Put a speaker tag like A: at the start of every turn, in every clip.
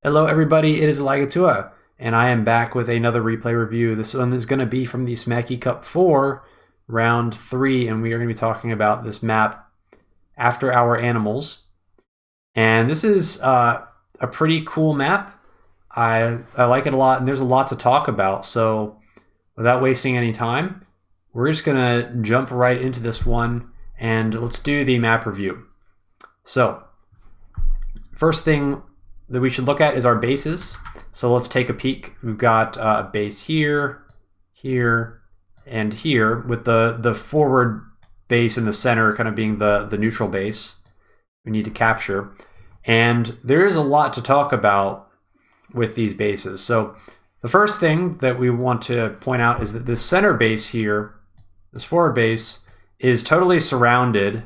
A: Hello everybody, it is Elagatua, and I am back with another replay review. This one is going to be from the Smacky Cup 4, Round 3, and we are going to be talking about this map, After Our Animals. And this is a pretty cool map. I like it a lot, and there's a lot to talk about, so without wasting any time, we're just going to jump right into this one, and let's do the map review. So, first thing that we should look at is our bases. So let's take a peek. We've got a base here, here, and here, with the forward base in the center kind of being the neutral base we need to capture. And there is a lot to talk about with these bases. So the first thing that we want to point out is that this center base here, this forward base, is totally surrounded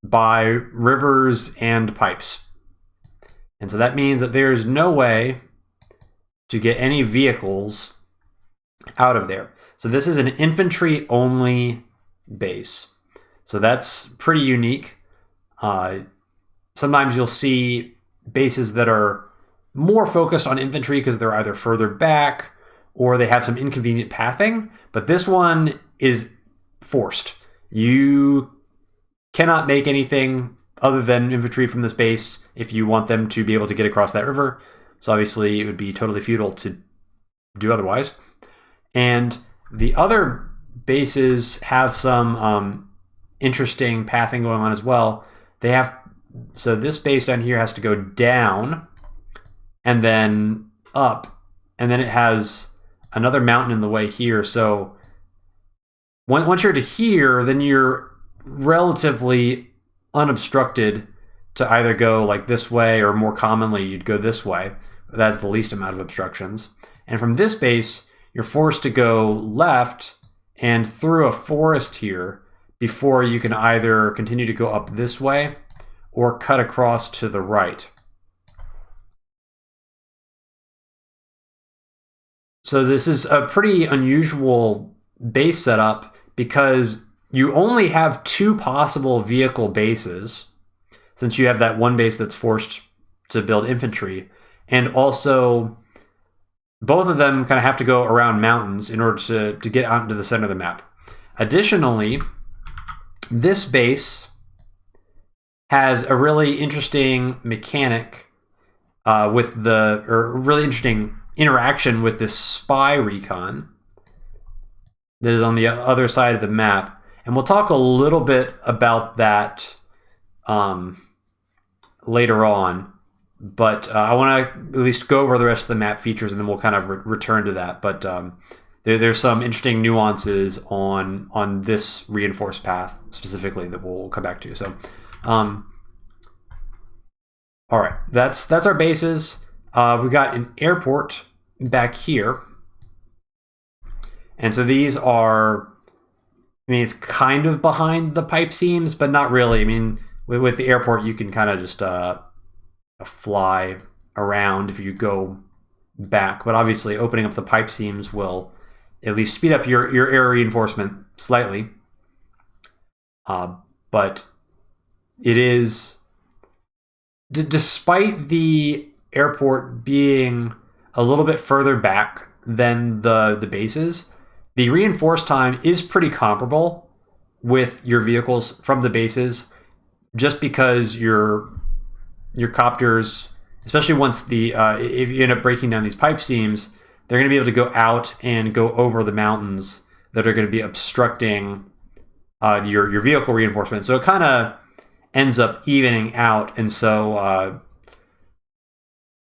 A: by rivers and pipes. And so that means that there is no way to get any vehicles out of there. So this is an infantry only base. So that's pretty unique. Sometimes you'll see bases that are more focused on infantry because they're either further back or they have some inconvenient pathing. But this one is forced. You cannot make anything other than infantry from this base if you want them to be able to get across that river. So obviously it would be totally futile to do otherwise. And the other bases have some interesting pathing going on as well. So this base down here has to go down and then up, and then it has another mountain in the way here. So once you're to here, then you're relatively unobstructed to either go like this way, or more commonly you'd go this way. That's the least amount of obstructions. And from this base, you're forced to go left and through a forest here before you can either continue to go up this way or cut across to the right. So this is a pretty unusual base setup because you only have two possible vehicle bases, since you have that one base that's forced to build infantry, and also both of them kind of have to go around mountains in order to get out into the center of the map. Additionally, this base has a really interesting mechanic really interesting interaction with this spy recon that is on the other side of the map. And we'll talk a little bit about that later on, but I want to at least go over the rest of the map features, and then we'll kind of return to that. But there's some interesting nuances on this reinforced path specifically that we'll come back to. So, all right, that's our bases. We got an airport back here, and so these are, I mean, it's kind of behind the pipe seams, but not really. I mean, with the airport, you can kind of just fly around if you go back. But obviously, opening up the pipe seams will at least speed up your air reinforcement slightly. But it is, despite the airport being a little bit further back than the bases, the reinforce time is pretty comparable with your vehicles from the bases, just because your copters, especially once if you end up breaking down these pipe seams, they're going to be able to go out and go over the mountains that are going to be obstructing your vehicle reinforcement. So it kind of ends up evening out, and so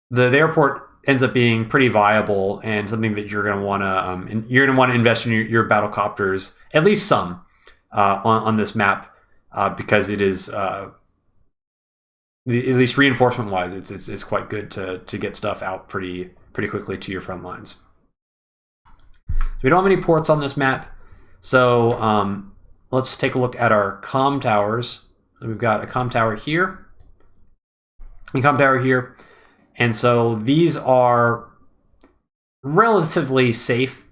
A: the airport ends up being pretty viable and something that you're going to want to invest in your battle copters, at least some, on this map, because it is at least reinforcement wise, it's quite good to get stuff out pretty quickly to your front lines. So we don't have any ports on this map, so let's take a look at our comm towers. So we've got a comm tower here, and comm tower here. And so these are relatively safe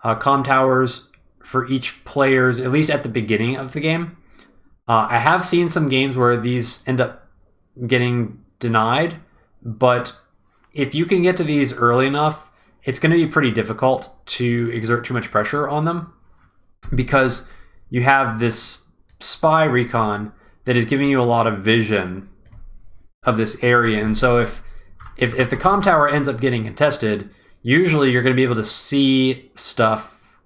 A: comm towers for each player's, at least at the beginning of the game. I have seen some games where these end up getting denied, but if you can get to these early enough, it's going to be pretty difficult to exert too much pressure on them, because you have this spy recon that is giving you a lot of vision of this area. And so if the comm tower ends up getting contested, usually you're going to be able to see stuff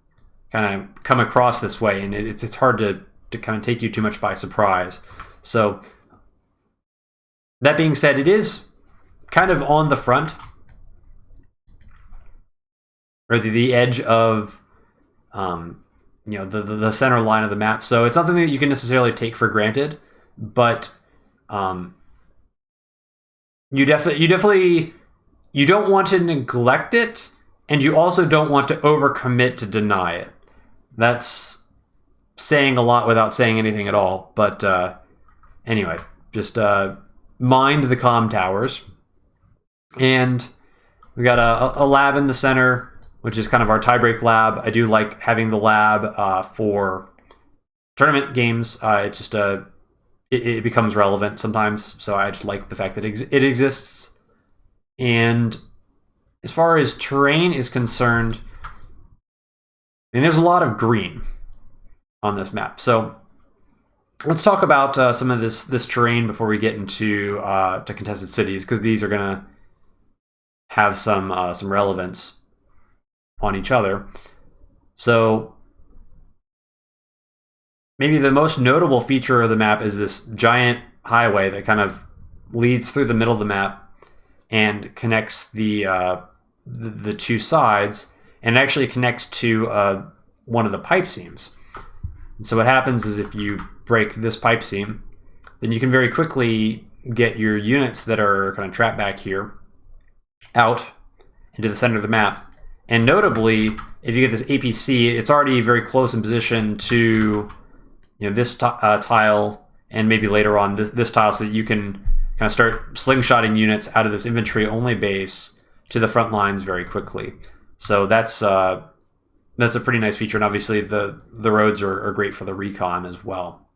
A: kind of come across this way, and it's hard to kind of take you too much by surprise. So that being said, it is kind of on the front, or the edge of the center line of the map. So it's not something that you can necessarily take for granted, but you definitely you don't want to neglect it, and you also don't want to overcommit to deny it. That's saying a lot without saying anything at all. But anyway, just mind the comm towers. And we got a lab in the center, which is kind of our tiebreak lab. I do like having the lab for tournament games. It's just it becomes relevant sometimes, so I just like the fact that it exists. And as far as terrain is concerned, I mean, there's a lot of green on this map. So let's talk about some of this terrain before we get into to contested cities, because these are going to have some relevance on each other. So maybe the most notable feature of the map is this giant highway that kind of leads through the middle of the map and connects the two sides, and it actually connects to one of the pipe seams. And so what happens is, if you break this pipe seam, then you can very quickly get your units that are kind of trapped back here out into the center of the map. And notably, if you get this APC, it's already very close in position to this tile, and maybe later on this tile, so that you can kind of start slingshotting units out of this infantry-only base to the front lines very quickly. So that's a pretty nice feature, and obviously the roads are great for the recon as well.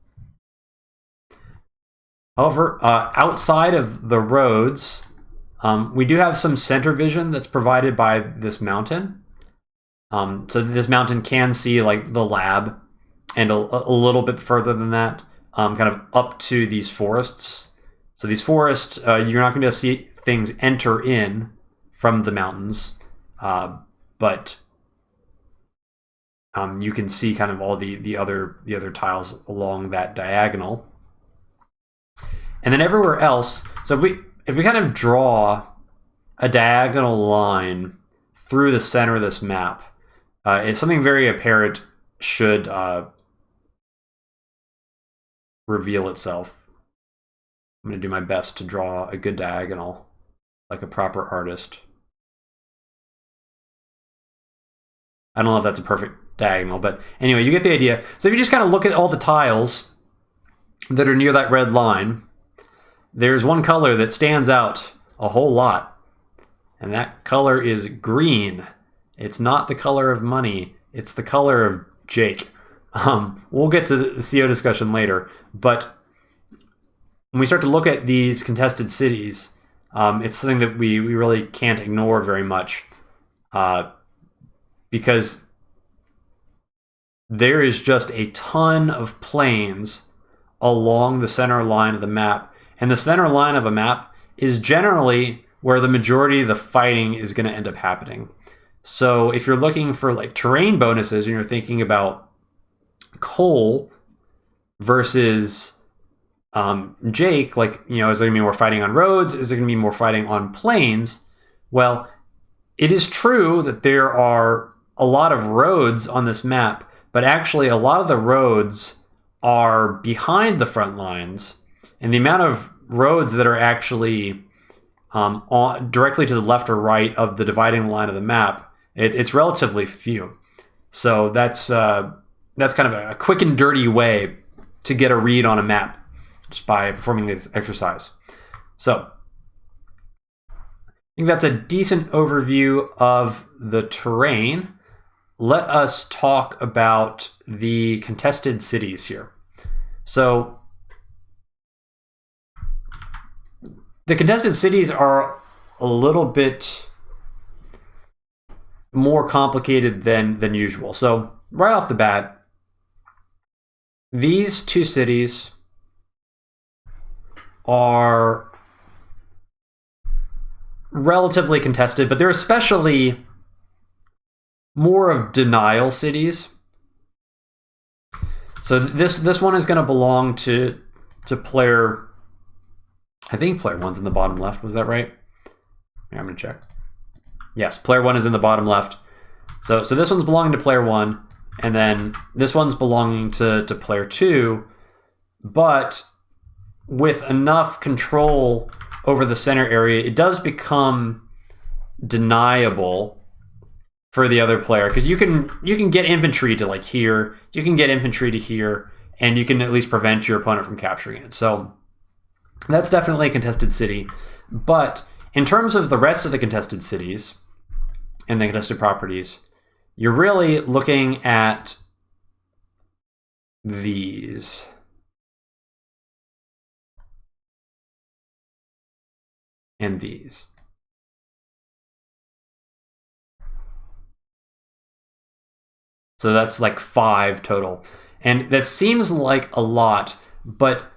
A: However, outside of the roads, we do have some center vision that's provided by this mountain. So this mountain can see like the lab, and a little bit further than that, kind of up to these forests. So these forests, you're not going to see things enter in from the mountains, but you can see kind of all the other tiles along that diagonal. And then everywhere else, so if we kind of draw a diagonal line through the center of this map, it's something very apparent should reveal itself. I'm going to do my best to draw a good diagonal, like a proper artist. I don't know if that's a perfect diagonal, but anyway, you get the idea. So if you just kind of look at all the tiles that are near that red line, there's one color that stands out a whole lot, and that color is green. It's not the color of money, it's the color of Jake. We'll get to the CO discussion later, but when we start to look at these contested cities, it's something that we really can't ignore very much, because there is just a ton of plains along the center line of the map, and the center line of a map is generally where the majority of the fighting is going to end up happening. So if you're looking for like terrain bonuses, and you're thinking about Cole versus Jake, like, is there going to be more fighting on roads? Is there going to be more fighting on plains? Well, it is true that there are a lot of roads on this map, but actually a lot of the roads are behind the front lines, and the amount of roads that are actually directly to the left or right of the dividing line of the map, it's relatively few. So that's kind of a quick and dirty way to get a read on a map, just by performing this exercise. So I think that's a decent overview of the terrain. Let us talk about the contested cities here. So the contested cities are a little bit more complicated than usual. So right off the bat, these two cities are relatively contested, but they're especially more of denial cities. So this one is going to belong to player, I think player 1's in the bottom left. Was that right? Yeah, I'm going to check. Yes, player 1 is in the bottom left. So this one's belonging to player 1, and then this one's belonging to player 2, but with enough control over the center area, it does become deniable for the other player, because you can get infantry to like here, you can get infantry to here, and you can at least prevent your opponent from capturing it. So that's definitely a contested city. But in terms of the rest of the contested cities and the contested properties, you're really looking at these. And these. So that's like 5 total. And that seems like a lot, but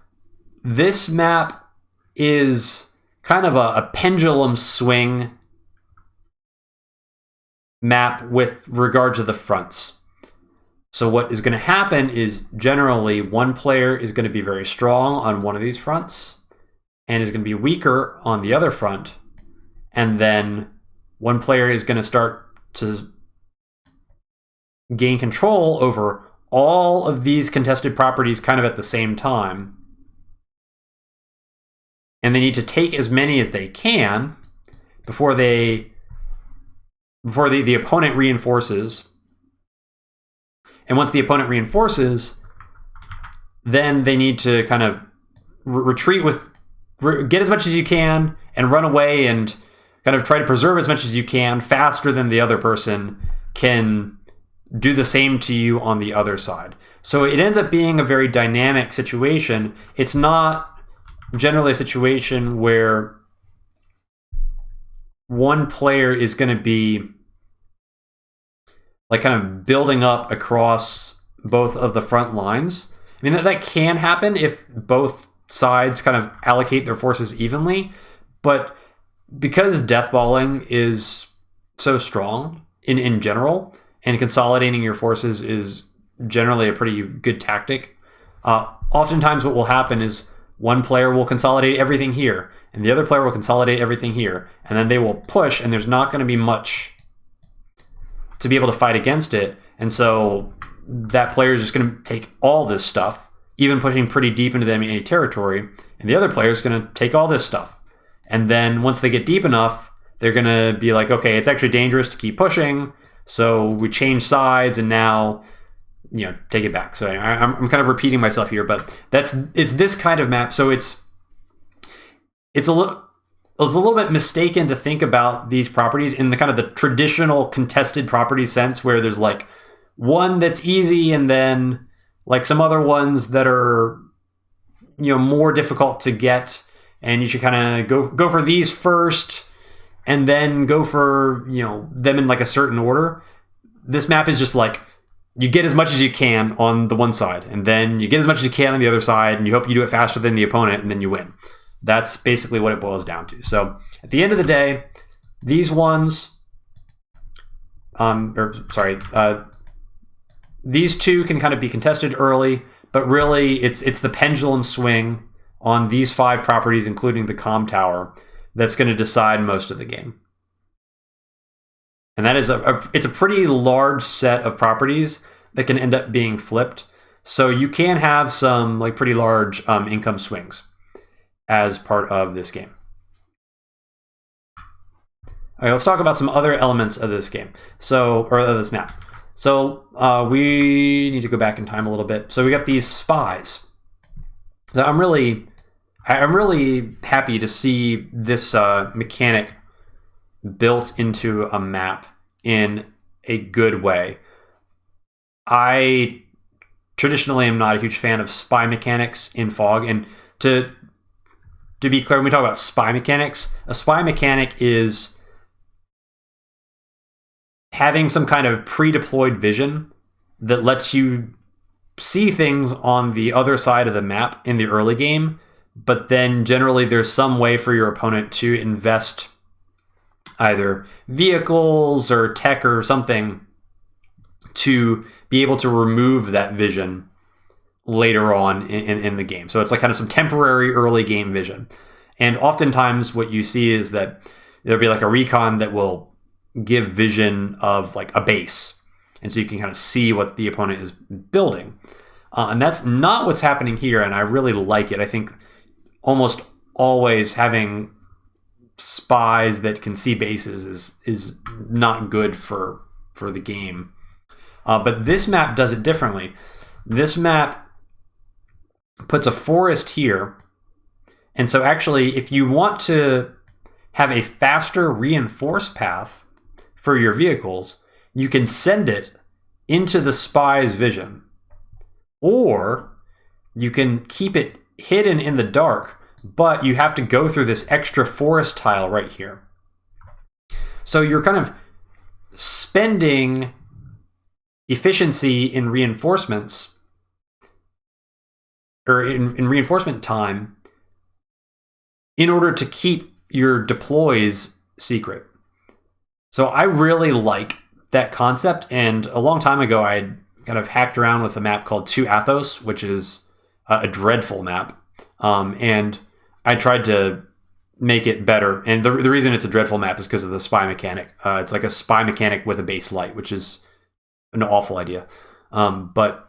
A: this map is kind of a pendulum swing map with regard to the fronts. So what is going to happen is generally one player is going to be very strong on one of these fronts and is going to be weaker on the other front. And then one player is going to start to gain control over all of these contested properties kind of at the same time. And they need to take as many as they can before the opponent reinforces. And once the opponent reinforces, then they need to kind of retreat get as much as you can and run away and kind of try to preserve as much as you can faster than the other person can do the same to you on the other side. So it ends up being a very dynamic situation. It's not generally a situation where one player is going to be like kind of building up across both of the front lines. I mean, that can happen if both sides kind of allocate their forces evenly, but because deathballing is so strong in general, and consolidating your forces is generally a pretty good tactic, oftentimes what will happen is one player will consolidate everything here, and the other player will consolidate everything here, and then they will push, and there's not going to be much to be able to fight against it. And so that player is just going to take all this stuff, even pushing pretty deep into the enemy territory, and the other player is going to take all this stuff. And then once they get deep enough, they're going to be like, okay, it's actually dangerous to keep pushing, so we change sides, and now, take it back. So I'm kind of repeating myself here, but it's this kind of map. So it's a little bit mistaken to think about these properties in the kind of the traditional contested property sense, where there's like one that's easy and then like some other ones that are more difficult to get, and you should kind of go for these first and then go for them in like a certain order. This map is just like you get as much as you can on the one side, and then you get as much as you can on the other side, and you hope you do it faster than the opponent, and then you win. That's basically what it boils down to. So at the end of the day, these ones, these two can kind of be contested early, but really it's the pendulum swing on these 5 properties, including the comm tower, that's going to decide most of the game. And that is it's a pretty large set of properties that can end up being flipped. So you can have some like pretty large income swings as part of this game. All right, let's talk about some other elements of this game. Or of this map. So we need to go back in time a little bit. So we got these spies. So I'm really happy to see this mechanic built into a map in a good way. I traditionally am not a huge fan of spy mechanics in Fog, and to to be clear, when we talk about spy mechanics, a spy mechanic is having some kind of pre-deployed vision that lets you see things on the other side of the map in the early game, but then generally there's some way for your opponent to invest either vehicles or tech or something to be able to remove that vision later on in the game. So it's like kind of some temporary early game vision. And oftentimes what you see is that there'll be like a recon that will give vision of like a base. And so you can kind of see what the opponent is building. And that's not what's happening here, and I really like it. I think almost always having spies that can see bases is not good for the game. But this map does it differently. This map puts a forest here. And so actually, if you want to have a faster reinforce path for your vehicles, you can send it into the spy's vision. Or you can keep it hidden in the dark, but you have to go through this extra forest tile right here. So you're kind of spending efficiency in reinforcements, or in reinforcement time, in order to keep your deploys secret. So I really like that concept, and a long time ago I had kind of hacked around with a map called 2 Athos, which is a dreadful map, and I tried to make it better. And the reason it's a dreadful map is because of the spy mechanic. It's like a spy mechanic with a base light, which is an awful idea. But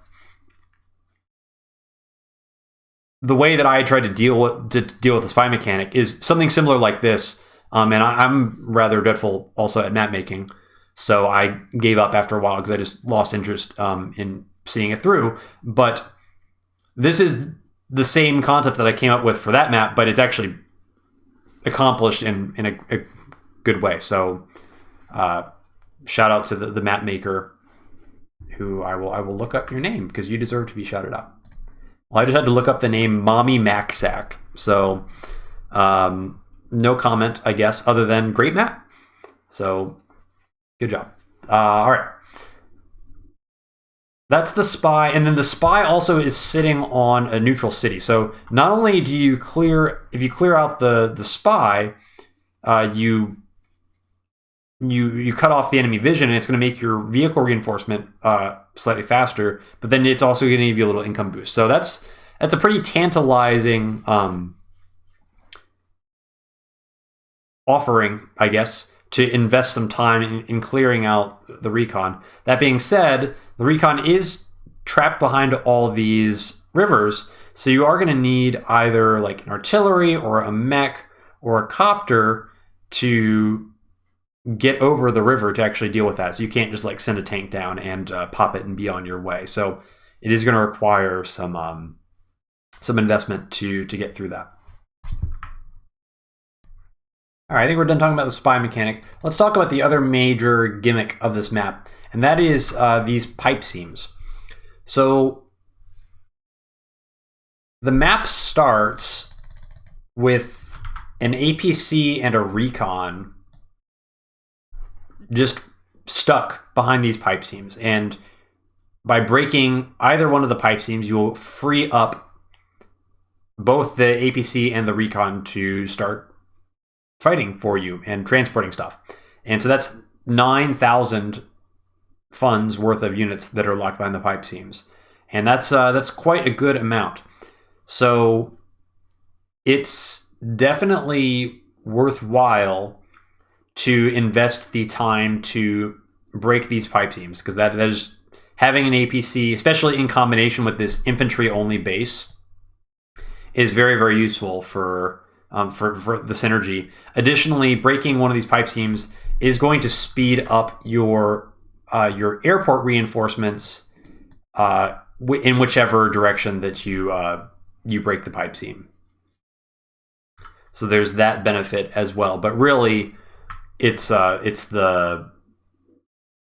A: the way that I tried to deal with the spy mechanic is something similar like this. And I'm rather dreadful also at map making. So I gave up after a while because I just lost interest in seeing it through. But this is the same concept that I came up with for that map, but it's actually accomplished in a good way. So shout out to the map maker, who I will look up your name because you deserve to be shouted out. Well, I just had to look up the name Mommy Macsack. So no comment, I guess, other than great map. So good job. All right. That's the spy. And then the spy also is sitting on a neutral city. So not only do you if you clear out the spy, you cut off the enemy vision, and it's going to make your vehicle reinforcement slightly faster, but then it's also going to give you a little income boost. So that's a pretty tantalizing offering, I guess, to invest some time in clearing out the recon. That being said, the recon is trapped behind all these rivers, so you are going to need either like an artillery or a mech or a copter to get over the river to actually deal with that. So you can't just like send a tank down and pop it and be on your way. So it is going to require some investment to get through that. All right, I think we're done talking about the spy mechanic. Let's talk about the other major gimmick of this map, and that is these pipe seams. So the map starts with an APC and a recon just stuck behind these pipe seams. And by breaking either one of the pipe seams, you will free up both the APC and the recon to start fighting for you and transporting stuff. And so that's 9,000 funds worth of units that are locked behind the pipe seams. And that's quite a good amount. So it's definitely worthwhile to invest the time to break these pipe seams, because that is having an APC, especially in combination with this infantry only base, is very, very useful for the synergy. Additionally, breaking one of these pipe seams is going to speed up your airport reinforcements in whichever direction that you break the pipe seam. So there's that benefit as well. But really, it's the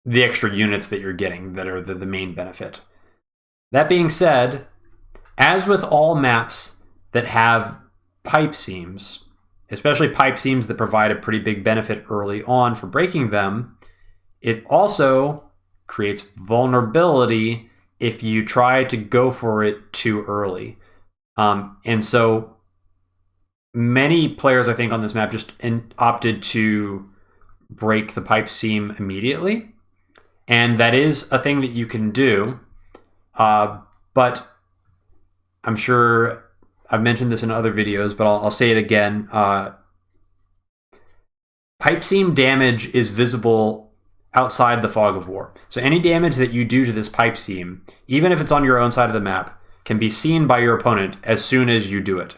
A: extra units that you're getting that are the main benefit. That being said, as with all maps that have pipe seams, especially pipe seams that provide a pretty big benefit early on for breaking them, it also creates vulnerability if you try to go for it too early. And so many players, I think, on this map just opted to break the pipe seam immediately. And that is a thing that you can do. But I'm sure I've mentioned this in other videos, but I'll say it again. Pipe seam damage is visible outside the fog of war. So any damage that you do to this pipe seam, even if it's on your own side of the map, can be seen by your opponent as soon as you do it.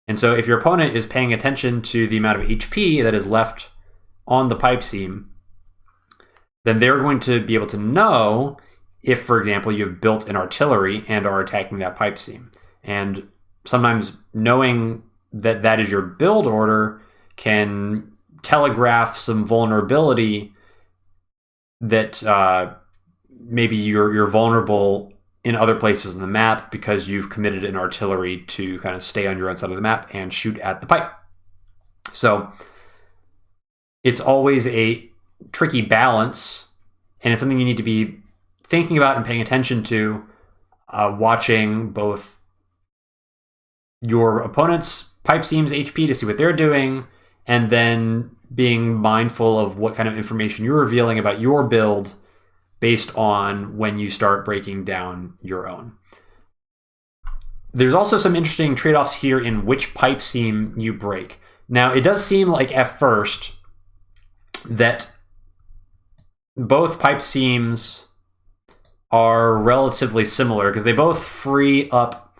A: And so if your opponent is paying attention to the amount of HP that is left on the pipe seam, then they're going to be able to know if, for example, you've built an artillery and are attacking that pipe seam. And sometimes knowing that that is your build order can telegraph some vulnerability that maybe you're vulnerable in other places in the map because you've committed an artillery to kind of stay on your own side of the map and shoot at the pipe. So it's always a tricky balance, and it's something you need to be thinking about and paying attention to, watching both your opponent's pipe seams HP to see what they're doing, and then being mindful of what kind of information you're revealing about your build based on when you start breaking down your own. There's also some interesting trade-offs here in which pipe seam you break. Now, it does seem like at first that both pipe seams are relatively similar because they both free up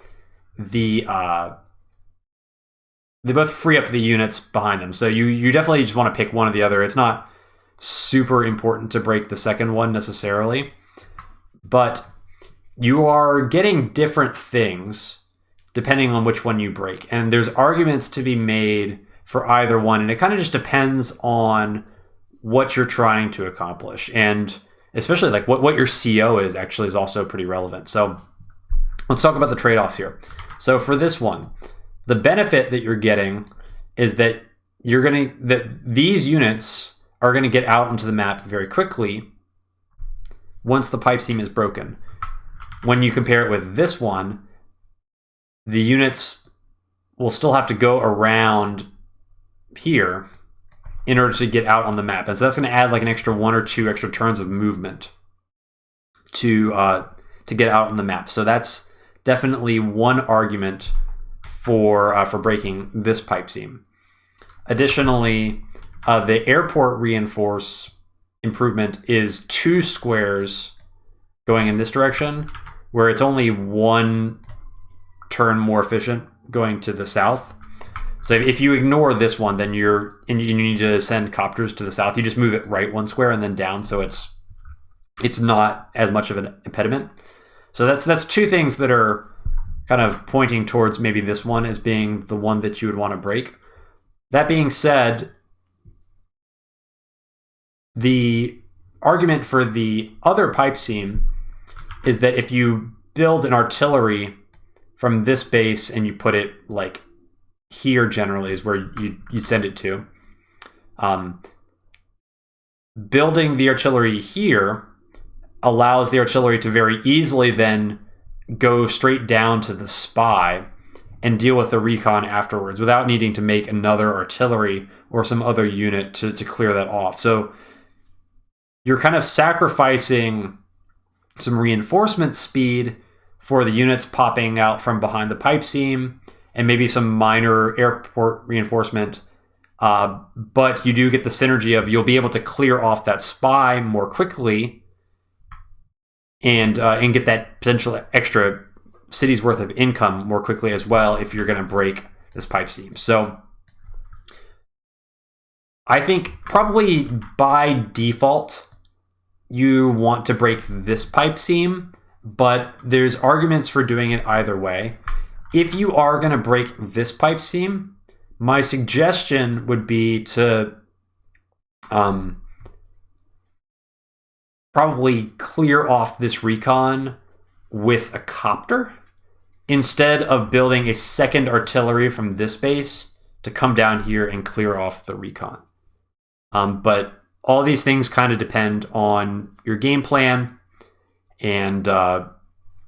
A: the units behind them. So you definitely just want to pick one or the other. It's not super important to break the second one necessarily, but you are getting different things depending on which one you break. And there's arguments to be made for either one, and it kind of just depends on what you're trying to accomplish. And especially like what your CO is actually is also pretty relevant. So let's talk about the trade-offs here. So for this one, the benefit that you're getting is that these units are going to get out into the map very quickly once the pipe seam is broken. When you compare it with this one, the units will still have to go around here in order to get out on the map. And so that's going to add like an extra 1 or 2 extra turns of movement to get out on the map. So that's definitely one argument for breaking this pipe seam. Additionally, the airport reinforce improvement is 2 squares going in this direction, where it's only 1 turn more efficient going to the south. So if you ignore this one, then you need to send copters to the south. You just move it right 1 square and then down, so it's not as much of an impediment. So that's 2 things that are kind of pointing towards maybe this one as being the one that you would want to break. That being said, the argument for the other pipe seam is that if you build an artillery from this base and you put it like here, generally is where you send it to, building the artillery here allows the artillery to very easily then go straight down to the spy and deal with the recon afterwards without needing to make another artillery or some other unit to clear that off. So you're kind of sacrificing some reinforcement speed for the units popping out from behind the pipe seam and maybe some minor airport reinforcement. But you do get the synergy of you'll be able to clear off that spy more quickly and get that potential extra city's worth of income more quickly as well if you're going to break this pipe seam. So I think probably by default you want to break this pipe seam, but there's arguments for doing it either way. If you are going to break this pipe seam, my suggestion would be to probably clear off this recon with a copter. instead of building a second artillery from this base to come down here and clear off the recon. But all these things kind of depend on your game plan and your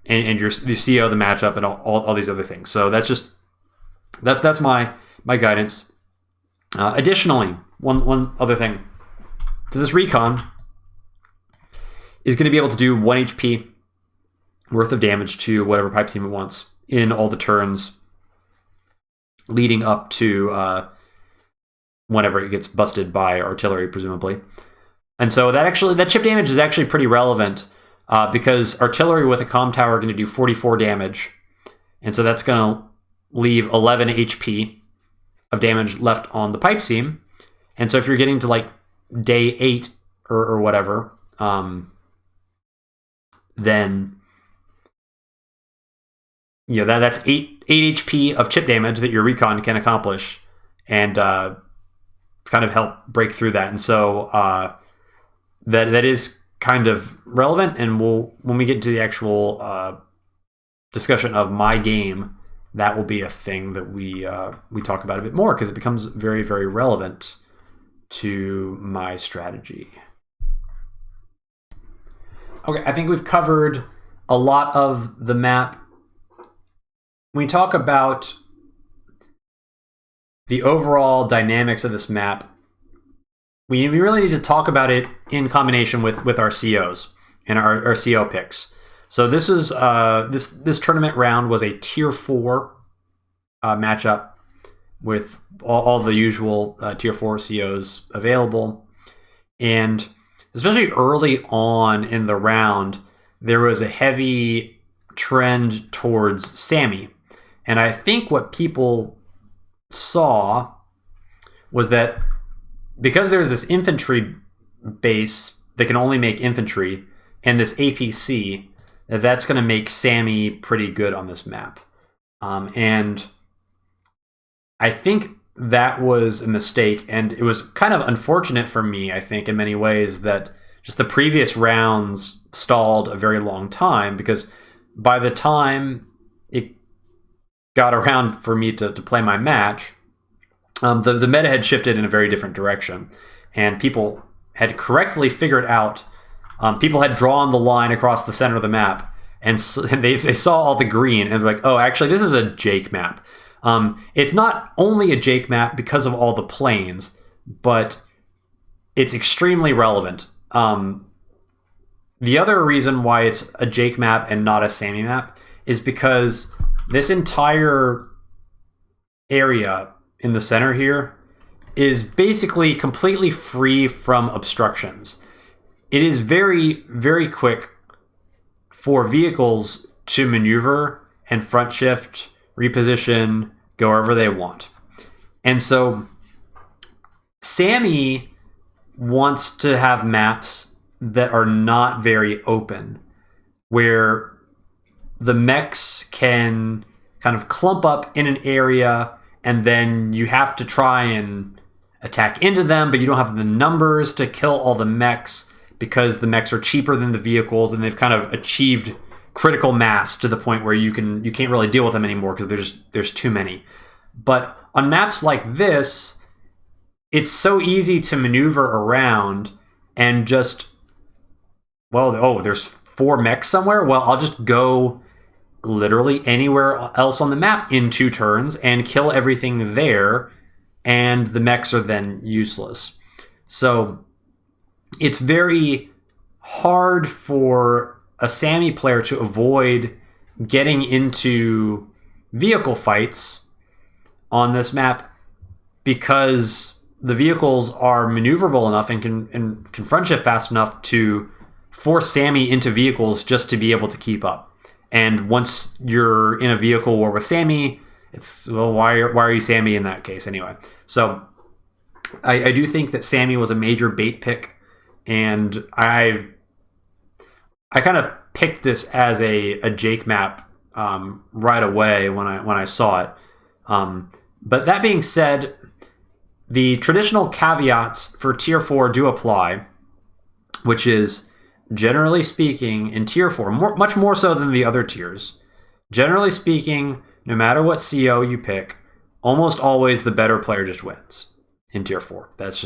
A: CO, the matchup, and all these other things. So that's my guidance. Additionally, one other thing. So this recon is going to be able to do 1 HP worth of damage to whatever Pipeseam it wants in all the turns leading up to whenever it gets busted by artillery, presumably. And so that chip damage is actually pretty relevant because artillery with a comm tower are going to do 44 damage. And so that's going to leave 11 HP of damage left on the Pipeseam. And so if you're getting to like day 8 or whatever, then that's 8 HP of chip damage that your recon can accomplish and kind of help break through that. And so that is kind of relevant. And when we get into the actual discussion of my game, that will be a thing that we talk about a bit more because it becomes very, very relevant to my strategy. Okay, I think we've covered a lot of the map. When we talk about the overall dynamics of this map, we really need to talk about it in combination with our COs and our CO picks. So this was this tournament round was a tier 4 matchup with all the usual tier 4 COs available, and especially early on in the round, there was a heavy trend towards Sammy. And I think what people saw was that because there's this infantry base that can only make infantry and this APC, that's going to make Sammy pretty good on this map. And I think that was a mistake, and it was kind of unfortunate for me, I think, in many ways, that just the previous rounds stalled a very long time, because by the time it got around for me to play my match, the meta had shifted in a very different direction, and people had correctly figured out, people had drawn the line across the center of the map, and they saw all the green, and they're like, oh, actually, this is a Jake map. It's not only a Jake map because of all the planes, but it's extremely relevant. The other reason why it's a Jake map and not a Sammy map is because this entire area in the center here is basically completely free from obstructions. It is very, very quick for vehicles to maneuver and front shift, reposition, go wherever they want. And so Sammy wants to have maps that are not very open, where the mechs can kind of clump up in an area, and then you have to try and attack into them, but you don't have the numbers to kill all the mechs because the mechs are cheaper than the vehicles, and they've kind of achieved critical mass to the point where you can't really deal with them anymore because there's too many. But on maps like this, it's so easy to maneuver around and just, there's 4 mechs somewhere. Well, I'll just go literally anywhere else on the map in 2 turns and kill everything there, and the mechs are then useless. So it's very hard for a Sammy player to avoid getting into vehicle fights on this map because the vehicles are maneuverable enough and can front shift fast enough to force Sammy into vehicles just to be able to keep up. And once you're in a vehicle war with Sammy, it's, well, why are you Sammy in that case anyway? So I do think that Sammy was a major bait pick, and I kind of picked this as a Jake map right away when I saw it. But that being said, the traditional caveats for Tier 4 do apply, which is, generally speaking, in Tier 4, much more so than the other tiers, Generally speaking, no matter what CO you pick, almost always the better player just wins in tier 4. That's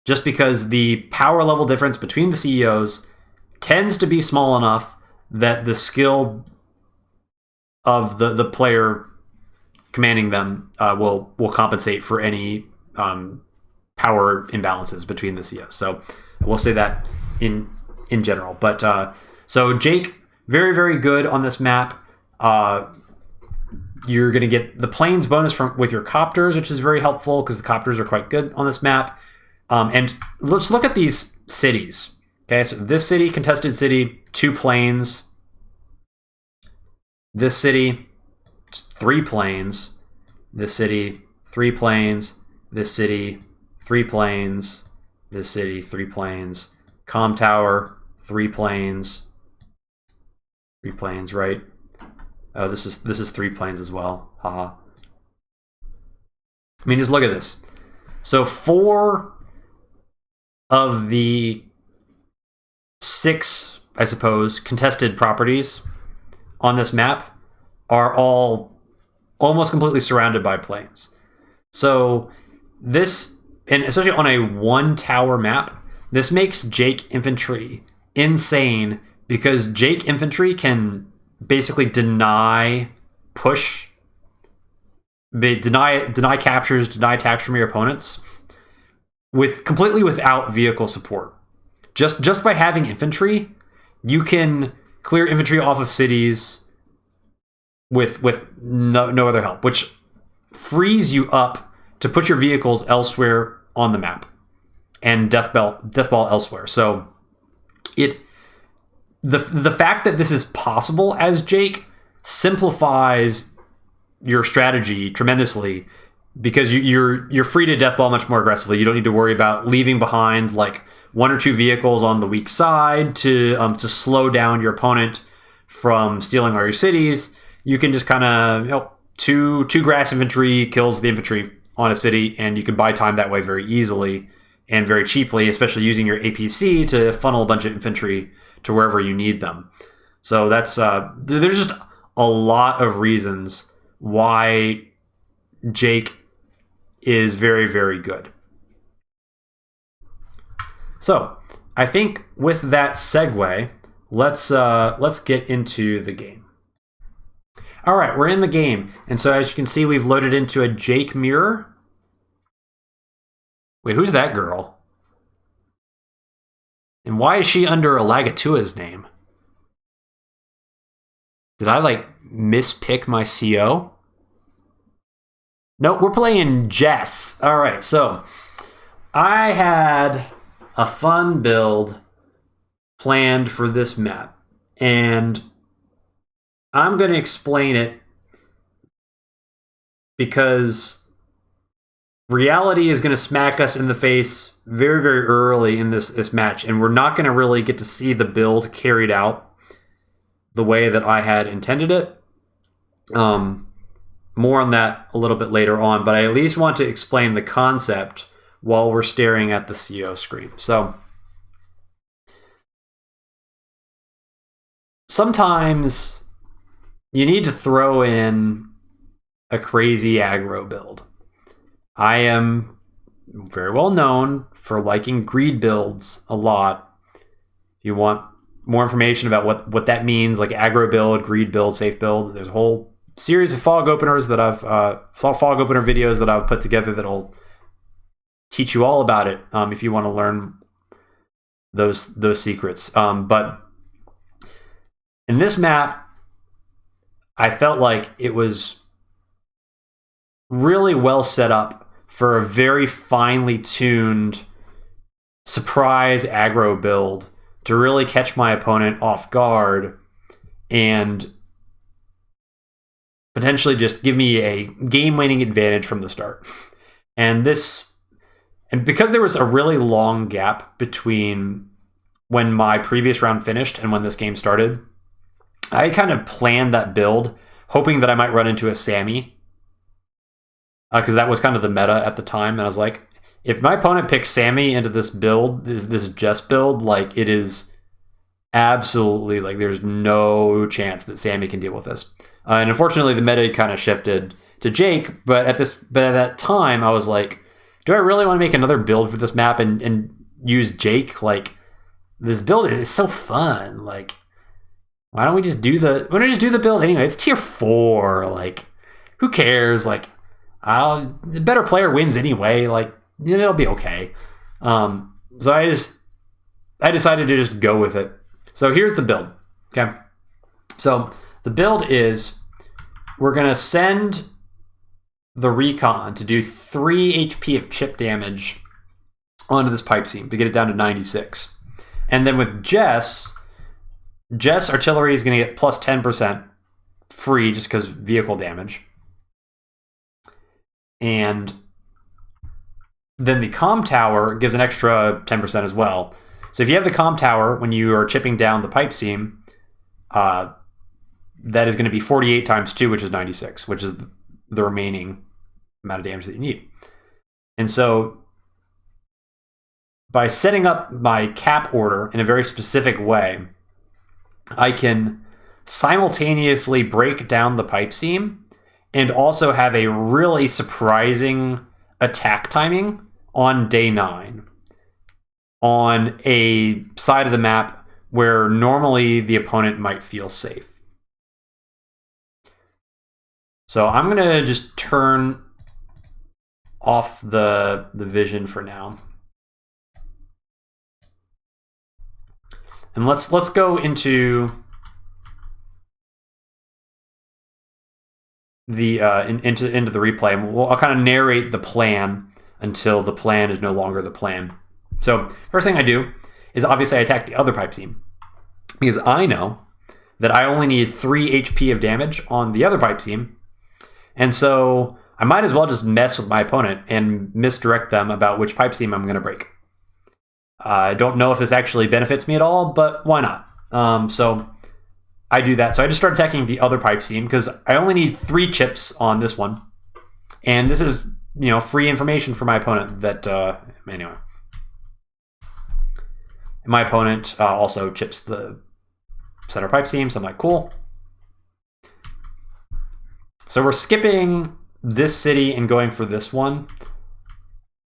A: just because the power level difference between the CEOs tends to be small enough that the skill of the player commanding them will compensate for any power imbalances between the CEOs. So we'll say that in general. But so Jake, very, very good on this map. You're going to get the planes bonus with your copters, which is very helpful because the copters are quite good on this map. And let's look at these cities. Okay, so this city, contested city, 2 planes. This city, 3 planes. This city, 3 planes. This city, 3 planes. This city, 3 planes. Comm tower, 3 planes. 3 planes, right? Oh, this is 3 planes as well. Haha. I mean, just look at this. So 4 of the 6, I suppose, contested properties on this map are all almost completely surrounded by planes. So this, and especially on a 1 tower map, this makes Jake infantry insane because Jake infantry can basically deny push, deny captures, deny attacks from your opponents completely without vehicle support. Just by having infantry, you can clear infantry off of cities with no other help, which frees you up to put your vehicles elsewhere on the map and death ball elsewhere. So the fact that this is possible as Jake simplifies your strategy tremendously because you're free to death ball much more aggressively. You don't need to worry about leaving behind like 1 or 2 vehicles on the weak side to slow down your opponent from stealing all your cities. You can just kind of, two grass infantry kills the infantry on a city, and you can buy time that way very easily and very cheaply, especially using your APC to funnel a bunch of infantry to wherever you need them. So that's there's just a lot of reasons why Jake is very, very good. So I think with that segue, let's get into the game. All right, we're in the game. And so as you can see, we've loaded into a Jake mirror. Wait, who's that girl? And why is she under Elagatua's name? Did I mispick my CO? No, we're playing Jess. All right, so I had a fun build planned for this map, and I'm going to explain it because reality is going to smack us in the face very, very early in this match, and we're not going to really get to see the build carried out the way that I had intended it. More on that a little bit later on, but I at least want to explain the concept while we're staring at the CO screen. So sometimes you need to throw in a crazy aggro build. I am very well known for liking greed builds a lot. If you want more information about what that means, like aggro build, greed build, safe build, there's a whole series of fog openers that fog opener videos that I've put together that'll teach you all about it if you want to learn those secrets. But in this map, I felt like it was really well set up for a very finely tuned surprise aggro build to really catch my opponent off guard and potentially just give me a game-winning advantage from the start. And because there was a really long gap between when my previous round finished and when this game started, I kind of planned that build hoping that I might run into a Sammy, because that was kind of the meta at the time. And I was like, if my opponent picks Sammy into this build, this Jess build, it is absolutely, like, there's no chance that Sammy can deal with this. And unfortunately, the meta kind of shifted to Jake. But at that time, I was like, do I really want to make another build for this map and use Jake? Like, this build is so fun. Like, why don't we just do the build anyway? It's tier 4. Like, who cares? Like, the better player wins anyway. Like, it'll be okay. So I decided to just go with it. So here's the build. Okay. So the build is, we're going to send the recon to do 3 HP of chip damage onto this Pipeseam to get it down to 96. And then with Jess artillery is going to get plus 10% free just because vehicle damage. And then the comm tower gives an extra 10% as well. So if you have the comm tower when you are chipping down the Pipeseam, that is going to be 48 times 2, which is 96, which is the remaining amount of damage that you need. And so by setting up my cap order in a very specific way, I can simultaneously break down the Pipeseam and also have a really surprising attack timing on day 9 on a side of the map where normally the opponent might feel safe. So I'm going to just turn off the vision for now. And let's go into the into the replay, and I'll kind of narrate the plan until the plan is no longer the plan. So first thing I do is obviously I attack the other Pipeseam because I know that I only need 3 HP of damage on the other Pipeseam, and so I might as well just mess with my opponent and misdirect them about which Pipeseam I'm going to break. I don't know if this actually benefits me at all, but why not? So I do that. So I just start attacking the other Pipeseam because I only need 3 chips on this one. And this is, free information for my opponent that, anyway. And my opponent also chips the center Pipeseam, so I'm like, cool. So we're skipping this city and going for this one.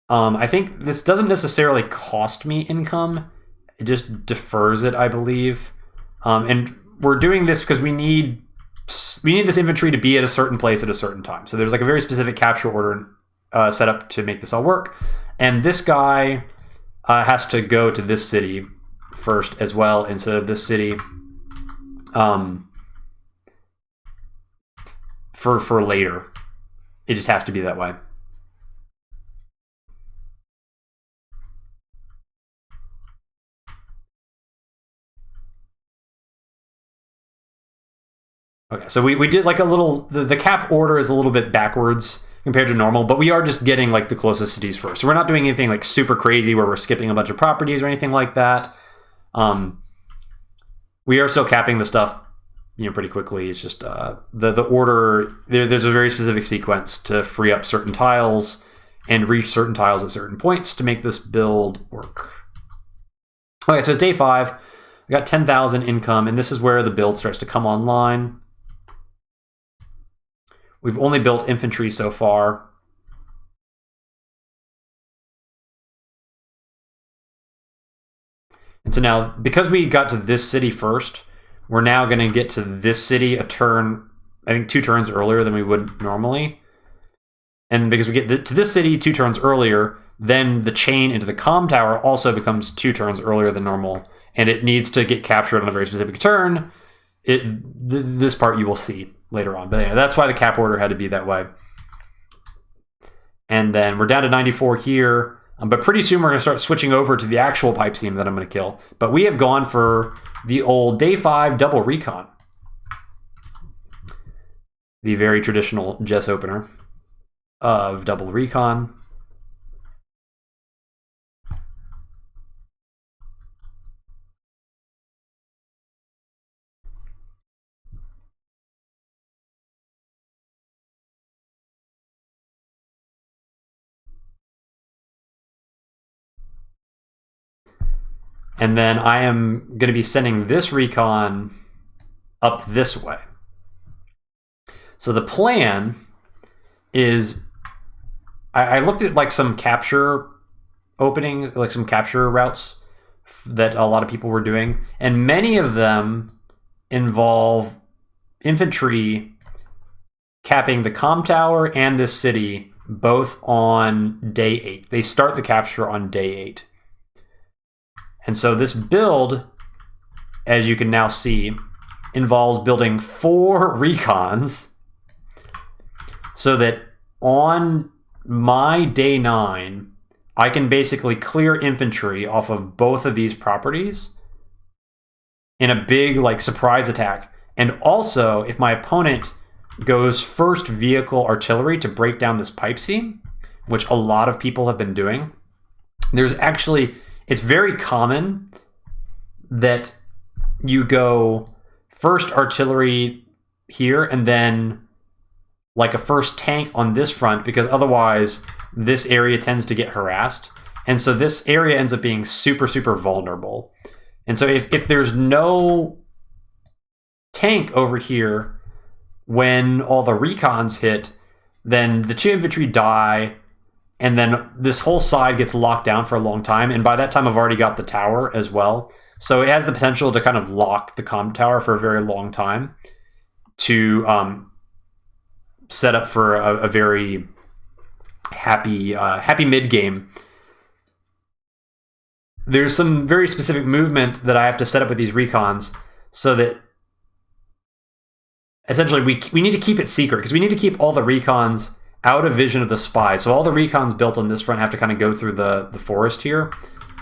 A: I think this doesn't necessarily cost me income. It just defers it, I believe. And we're doing this because we need this infantry to be at a certain place at a certain time. So there's like a very specific capture order set up to make this all work. And this guy has to go to this city first as well instead of this city for later. It just has to be that way. Okay, so we did like a little, the cap order is a little bit backwards compared to normal, but we are just getting like the closest cities first. So we're not doing anything like super crazy where we're skipping a bunch of properties or anything like that. We are still capping the stuff, pretty quickly. It's just the order, there's a very specific sequence to free up certain tiles and reach certain tiles at certain points to make this build work. Okay, so it's day 5. We got 10,000 income, and this is where the build starts to come online. We've only built infantry so far. And so now, because we got to this city first, we're now going to get to this city a turn, I think 2 turns earlier than we would normally. And because we get to this city 2 turns earlier, then the chain into the comm tower also becomes 2 turns earlier than normal. And it needs to get captured on a very specific turn. This part you will see later on. But anyway, that's why the cap order had to be that way. And then we're down to 94 here. But pretty soon we're going to start switching over to the actual Pipeseam that I'm going to kill. But we have gone for the old day 5 double recon. The very traditional Jess opener of double recon. And then I am going to be sending this recon up this way. So the plan is, I looked at like some capture opening, like some capture routes that a lot of people were doing, and many of them involve infantry capping the comm tower and this city both on day 8. They start the capture on day 8. And so this build, as you can now see, involves building 4 recons so that on my day 9, I can basically clear infantry off of both of these properties in a big like surprise attack. And also, if my opponent goes first vehicle artillery to break down this pipe seam, which a lot of people have been doing, there's actually, it's very common that you go first artillery here and then like a first tank on this front, because otherwise this area tends to get harassed. And so this area ends up being super, super vulnerable. And so if there's no tank over here when all the recons hit, then the 2 infantry die, and then this whole side gets locked down for a long time. And by that time, I've already got the tower as well. So it has the potential to kind of lock the comm tower for a very long time to set up for a very happy mid game. There's some very specific movement that I have to set up with these recons so that essentially we need to keep it secret, because we need to keep all the recons out of vision of the spy. So all the recons built on this front have to kind of go through the forest here.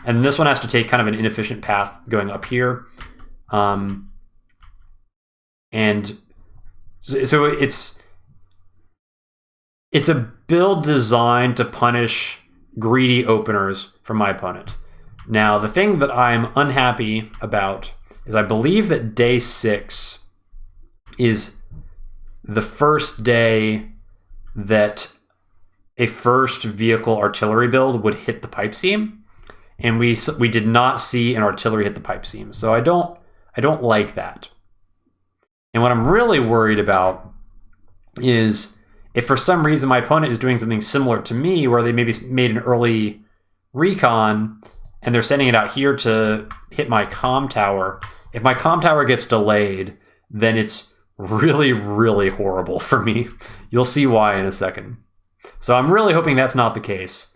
A: And this one has to take kind of an inefficient path going up here. And so it's a build designed to punish greedy openers from my opponent. Now, the thing that I'm unhappy about is I believe that day 6 is the first day that a first vehicle artillery build would hit the pipe seam, and we did not see an artillery hit the pipe seam. So I don't like that. And what I'm really worried about is if for some reason my opponent is doing something similar to me, where they maybe made an early recon and they're sending it out here to hit my comm tower. If my comm tower gets delayed, then it's really, really horrible for me. You'll see why in a second. So I'm really hoping that's not the case.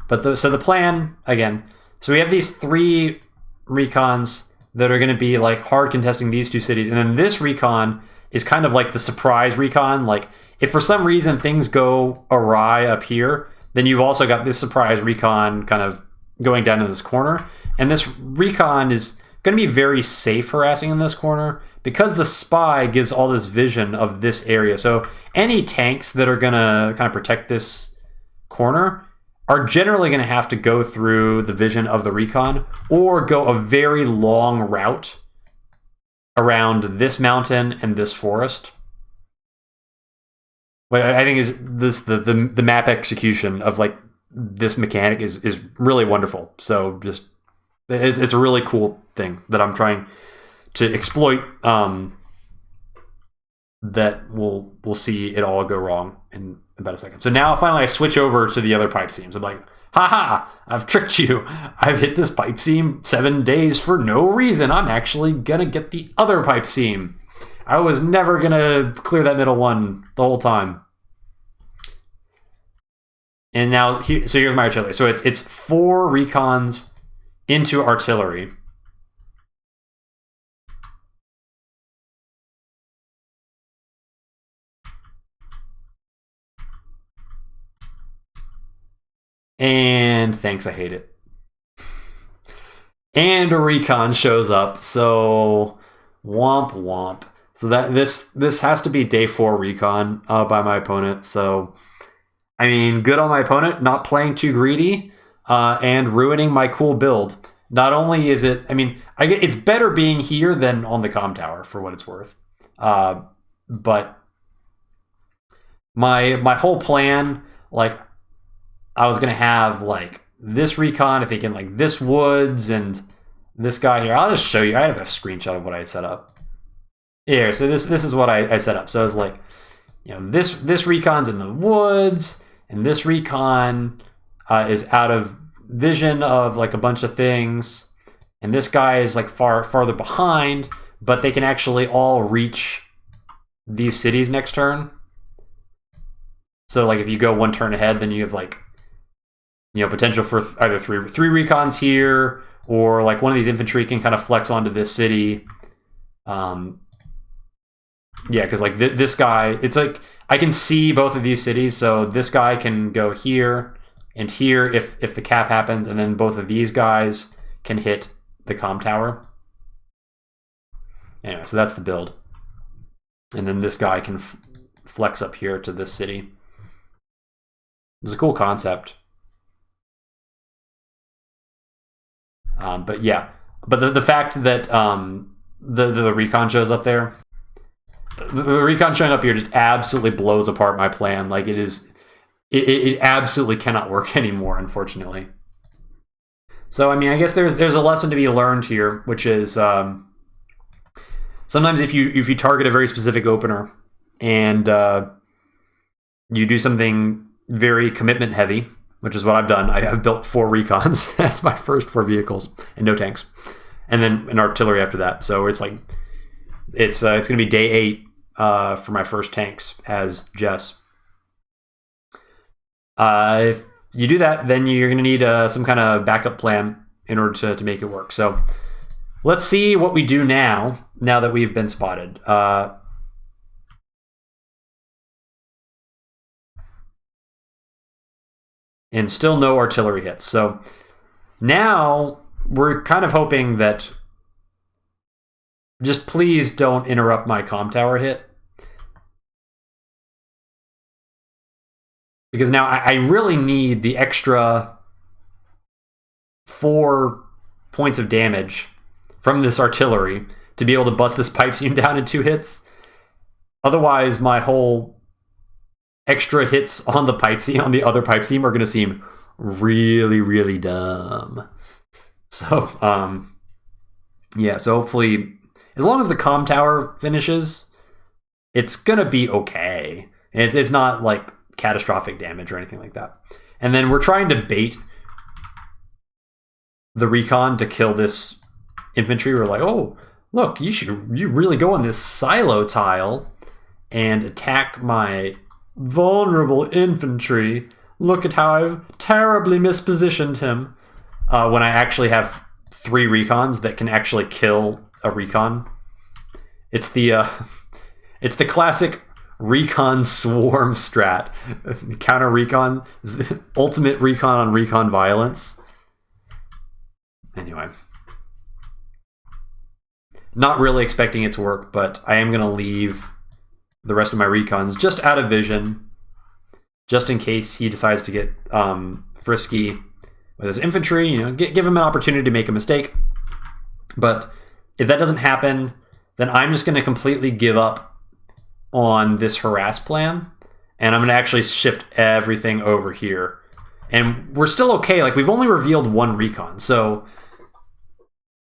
A: But so the plan, again, so we have these 3 recons that are going to be like hard contesting these 2 cities. And then this recon is kind of like the surprise recon. Like if for some reason things go awry up here, then you've also got this surprise recon kind of going down to this corner. And this recon is going to be very safe harassing in this corner because the spy gives all this vision of this area. So any tanks that are going to kind of protect this corner are generally going to have to go through the vision of the recon or go a very long route around this mountain and this forest. What I think is this the map execution of like this mechanic is really wonderful. So just it's a really cool thing that I'm trying to exploit. That we'll see it all go wrong in about a second. So now finally I switch over to the other pipe seams. I'm like, haha, I've tricked you. I've hit this pipe seam 7 days for no reason. I'm actually gonna get the other pipe seam. I was never gonna clear that middle one the whole time. And now so here's my artillery. So it's 4 recons into artillery. And thanks, I hate it. And a recon shows up, so womp womp. So that this has to be day 4 recon by my opponent. So I mean, good on my opponent, not playing too greedy and ruining my cool build. Not only is it, I mean, it's better being here than on the comm tower for what it's worth. But my whole plan, like, I was gonna have like this recon, I think, in like this woods and this guy here. I'll just show you. I have a screenshot of what I set up. Here, so this is what I set up. So I was like, you know, this recon's in the woods, and this recon is out of vision of like a bunch of things, and this guy is like farther behind, but they can actually all reach these cities next turn. So like if you go one turn ahead, then you have like, you know, potential for either three recons here, or like one of these infantry can kind of flex onto this city. Yeah, because like this guy, it's like I can see both of these cities, so this guy can go here and here if the cap happens, and then both of these guys can hit the comm tower. Anyway, so that's the build. And then this guy can flex up here to this city. It was a cool concept. But yeah, but the fact that the recon shows up there, the recon showing up here just absolutely blows apart my plan. Like it absolutely cannot work anymore, unfortunately. So I mean, I guess there's a lesson to be learned here, which is sometimes if you target a very specific opener and you do something very commitment heavy, which is what I've done. I've built 4 recons as my first 4 vehicles and no tanks, and then an artillery after that. So it's like it's going to be day 8 for my first tanks as Jess. If you do that, then you're going to need some kind of backup plan in order to make it work. So let's see what we do now that we've been spotted. And still no artillery hits. So now we're kind of hoping that just please don't interrupt my comm tower hit. Because now I really need the extra 4 points of damage from this artillery to be able to bust this pipe seam down in 2 hits. Otherwise, my whole extra hits on the pipe seam, on the other pipe seam, are going to seem really, really dumb. So, yeah, so hopefully, as long as the comm tower finishes, it's going to be okay. It's not like catastrophic damage or anything like that. And then we're trying to bait the recon to kill this infantry. We're like, oh, look, you really go on this silo tile and attack my vulnerable infantry. Look at how I've terribly mispositioned him. When I actually have 3 recons that can actually kill a recon. It's the classic recon swarm strat. Counter recon is the ultimate recon on recon violence. Anyway, not really expecting it to work, but I am going to leave the rest of my recons just out of vision, just in case he decides to get frisky with his infantry. You know, give him an opportunity to make a mistake. But if that doesn't happen, then I'm just going to completely give up on this harass plan, and I'm going to actually shift everything over here. And we're still okay. Like, we've only revealed 1 recon, so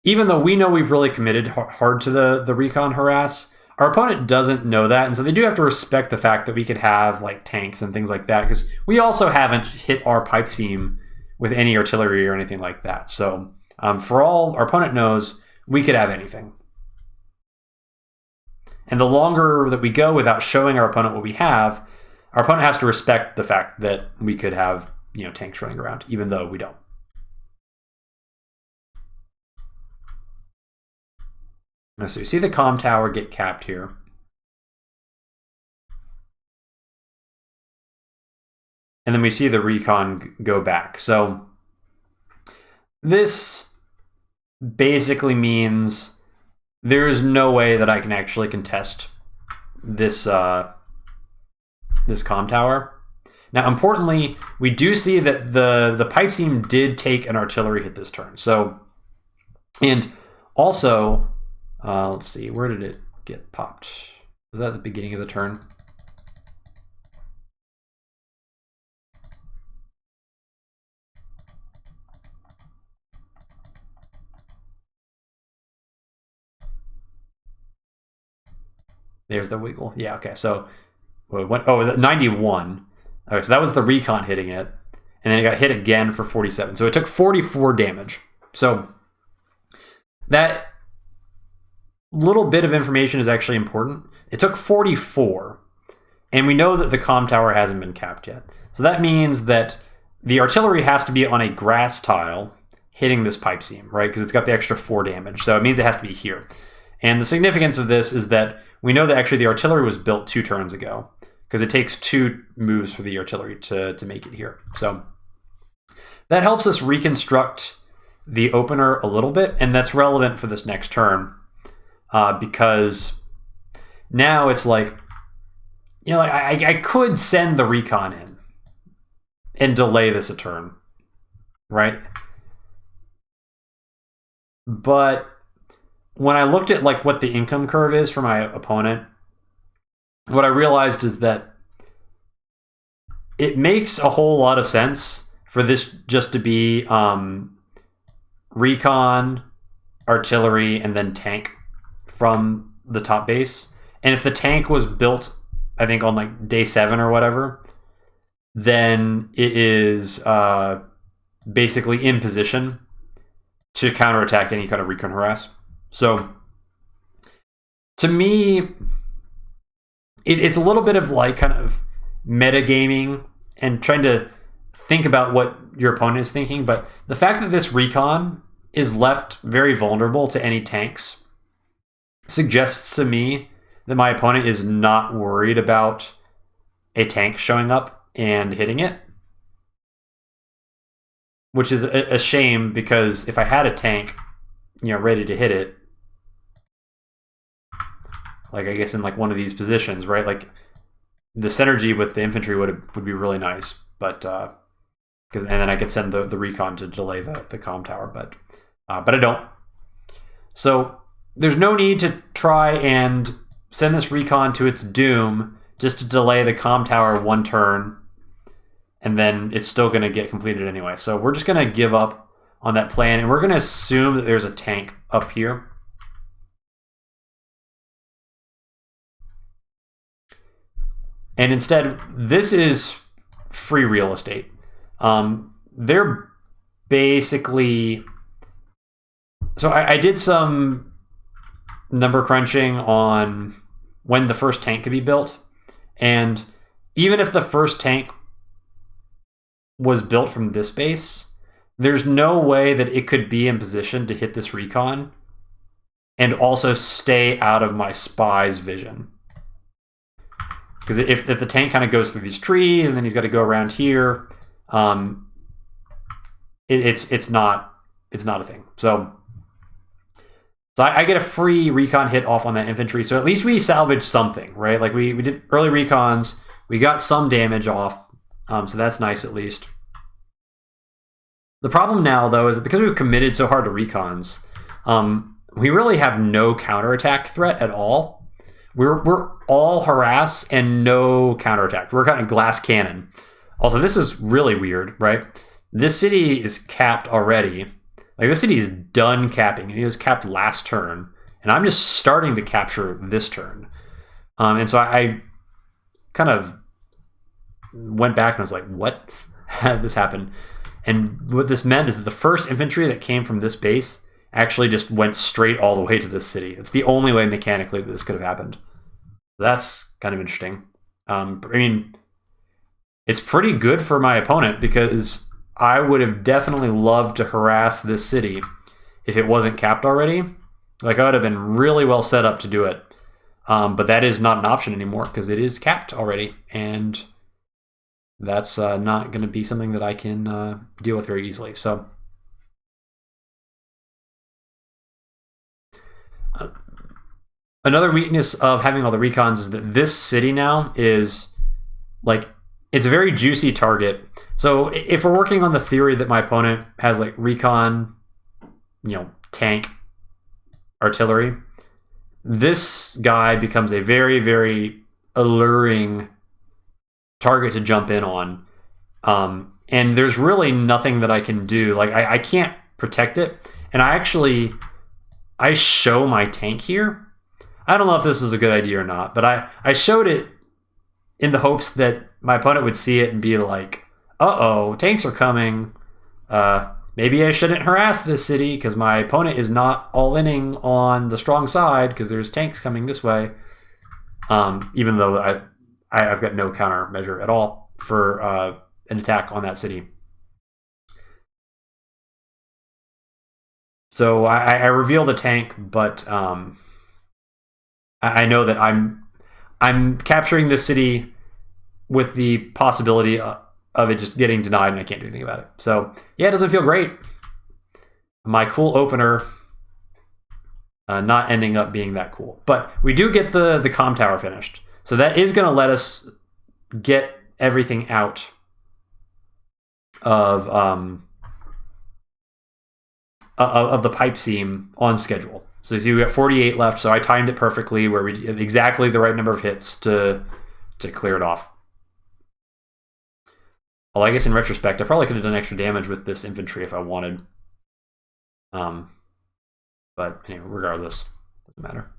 A: even though we know we've really committed hard to the recon harass, our opponent doesn't know that, and so they do have to respect the fact that we could have like tanks and things like that, because we also haven't hit our pipe seam with any artillery or anything like that. So for all our opponent knows, we could have anything. And the longer that we go without showing our opponent what we have, our opponent has to respect the fact that we could have, you know, tanks running around, even though we don't. So you see the comm tower get capped here. And then we see the recon go back. So this basically means there is no way that I can actually contest this this comm tower. Now, importantly, we do see that the pipe seam did take an artillery hit this turn. So, and also, let's see, where did it get popped. Was that the beginning of the turn? There's the wiggle. Yeah, okay. So, what? Oh, 91. Okay, so that was the recon hitting it. And then it got hit again for 47. So it took 44 damage. So that little bit of information is actually important. It took 44. And we know that the comm tower hasn't been capped yet. So that means that the artillery has to be on a grass tile hitting this pipe seam, right? Because it's got the extra 4 damage. So it means it has to be here. And the significance of this is that we know that actually the artillery was built 2 turns ago, because it takes 2 moves for the artillery to make it here. So that helps us reconstruct the opener a little bit, and that's relevant for this next turn, because now it's like, you know, I could send the recon in and delay this a turn, right? But when I looked at like what the income curve is for my opponent, what I realized is that it makes a whole lot of sense for this just to be recon, artillery, and then tank from the top base. And if the tank was built, I think, on like day 7 or whatever, then it is basically in position to counterattack any kind of recon harass. So to me, it's a little bit of like kind of metagaming and trying to think about what your opponent is thinking. But the fact that this recon is left very vulnerable to any tanks suggests to me that my opponent is not worried about a tank showing up and hitting it. Which is a shame, because if I had a tank, you know, ready to hit it, like I guess in like one of these positions, right? Like the synergy with the infantry would be really nice, but and then I could send the recon to delay the comm tower, but I don't. So there's no need to try and send this recon to its doom just to delay the comm tower 1 turn, and then it's still going to get completed anyway. So we're just going to give up on that plan, and we're going to assume that there's a tank up here. And instead, this is free real estate. They're basically... So I did some number crunching on when the first tank could be built. And even if the first tank was built from this base, there's no way that it could be in position to hit this recon and also stay out of my spy's vision. Because if the tank kind of goes through these trees and then he's got to go around here, it's not a thing. So I get a free recon hit off on that infantry. So at least we salvaged something, right? Like we did early recons, we got some damage off. So that's nice at least. The problem now, though, is that because we've committed so hard to recons, we really have no counterattack threat at all. We're all harass and no counterattack. We're kind of glass cannon. Also, this is really weird, right? This city is capped already. Like, this city is done capping. It was capped last turn. And I'm just starting to capture this turn. And so I kind of went back and was like, what? How did this happen? And what this meant is that the first infantry that came from this base actually just went straight all the way to this city. It's the only way mechanically that this could have happened. That's kind of interesting. I mean, it's pretty good for my opponent, because I would have definitely loved to harass this city if it wasn't capped already. Like, I would have been really well set up to do it. But that is not an option anymore, because it is capped already. And that's not going to be something that I can deal with very easily. So another weakness of having all the recons is that this city now is like, it's a very juicy target. So if we're working on the theory that my opponent has like recon, you know, tank, artillery, this guy becomes a very, very alluring target to jump in on. And there's really nothing that I can do. Like, I can't protect it. And I show my tank here. I don't know if this was a good idea or not, but I showed it in the hopes that my opponent would see it and be like, uh-oh, tanks are coming. Maybe I shouldn't harass this city because my opponent is not all-inning on the strong side because there's tanks coming this way. Even though I've got no countermeasure at all for an attack on that city. So I reveal the tank, but I know that I'm capturing this city with the possibility of it just getting denied, and I can't do anything about it. So yeah, it doesn't feel great. My cool opener not ending up being that cool, but we do get the comm tower finished, so that is going to let us get everything out of the Pipeseam on schedule. So you see we got 48 left, so I timed it perfectly where we did exactly the right number of hits to clear it off. Well, I guess in retrospect, I probably could have done extra damage with this infantry if I wanted. But anyway, regardless, doesn't matter.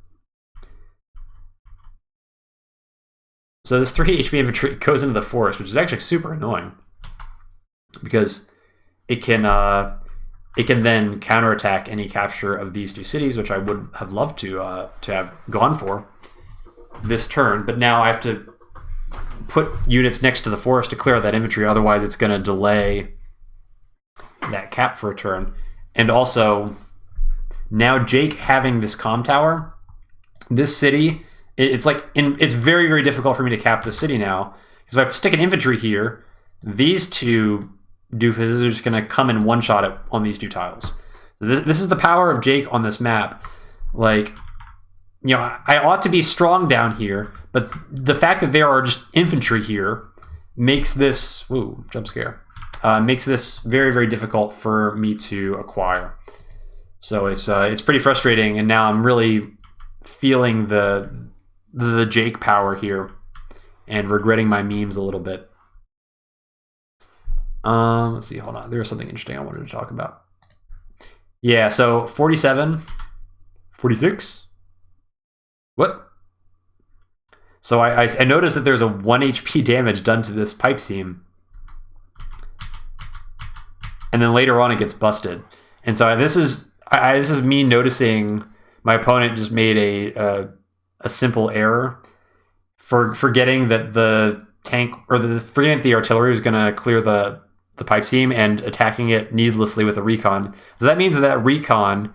A: So this 3 HP infantry goes into the forest, which is actually super annoying because it can then counterattack any capture of these two cities, which I would have loved to have gone for this turn. But now I have to put units next to the forest to clear out that infantry, otherwise it's going to delay that cap for a turn. And also, now Jake having this comm tower, this city, it's very, very difficult for me to cap this city now. Because if I stick an infantry here, these two doofuses are just going to come and one-shot it on these two tiles. So this is the power of Jake on this map. Like, you know, I ought to be strong down here, but the fact that there are just infantry here makes this, jump scare, makes this very, very difficult for me to acquire. So it's pretty frustrating, and now I'm really feeling the Jake power here and regretting my memes a little bit. Let's see, hold on. There was something interesting I wanted to talk about. Yeah, so 47, 46. What? So I noticed that there's a 1 HP damage done to this Pipeseam. And then later on it gets busted. And so this is me noticing my opponent just made a simple error for forgetting that the tank, or forgetting that the artillery was going to clear the Pipeseam and attacking it needlessly with a recon. So that means that recon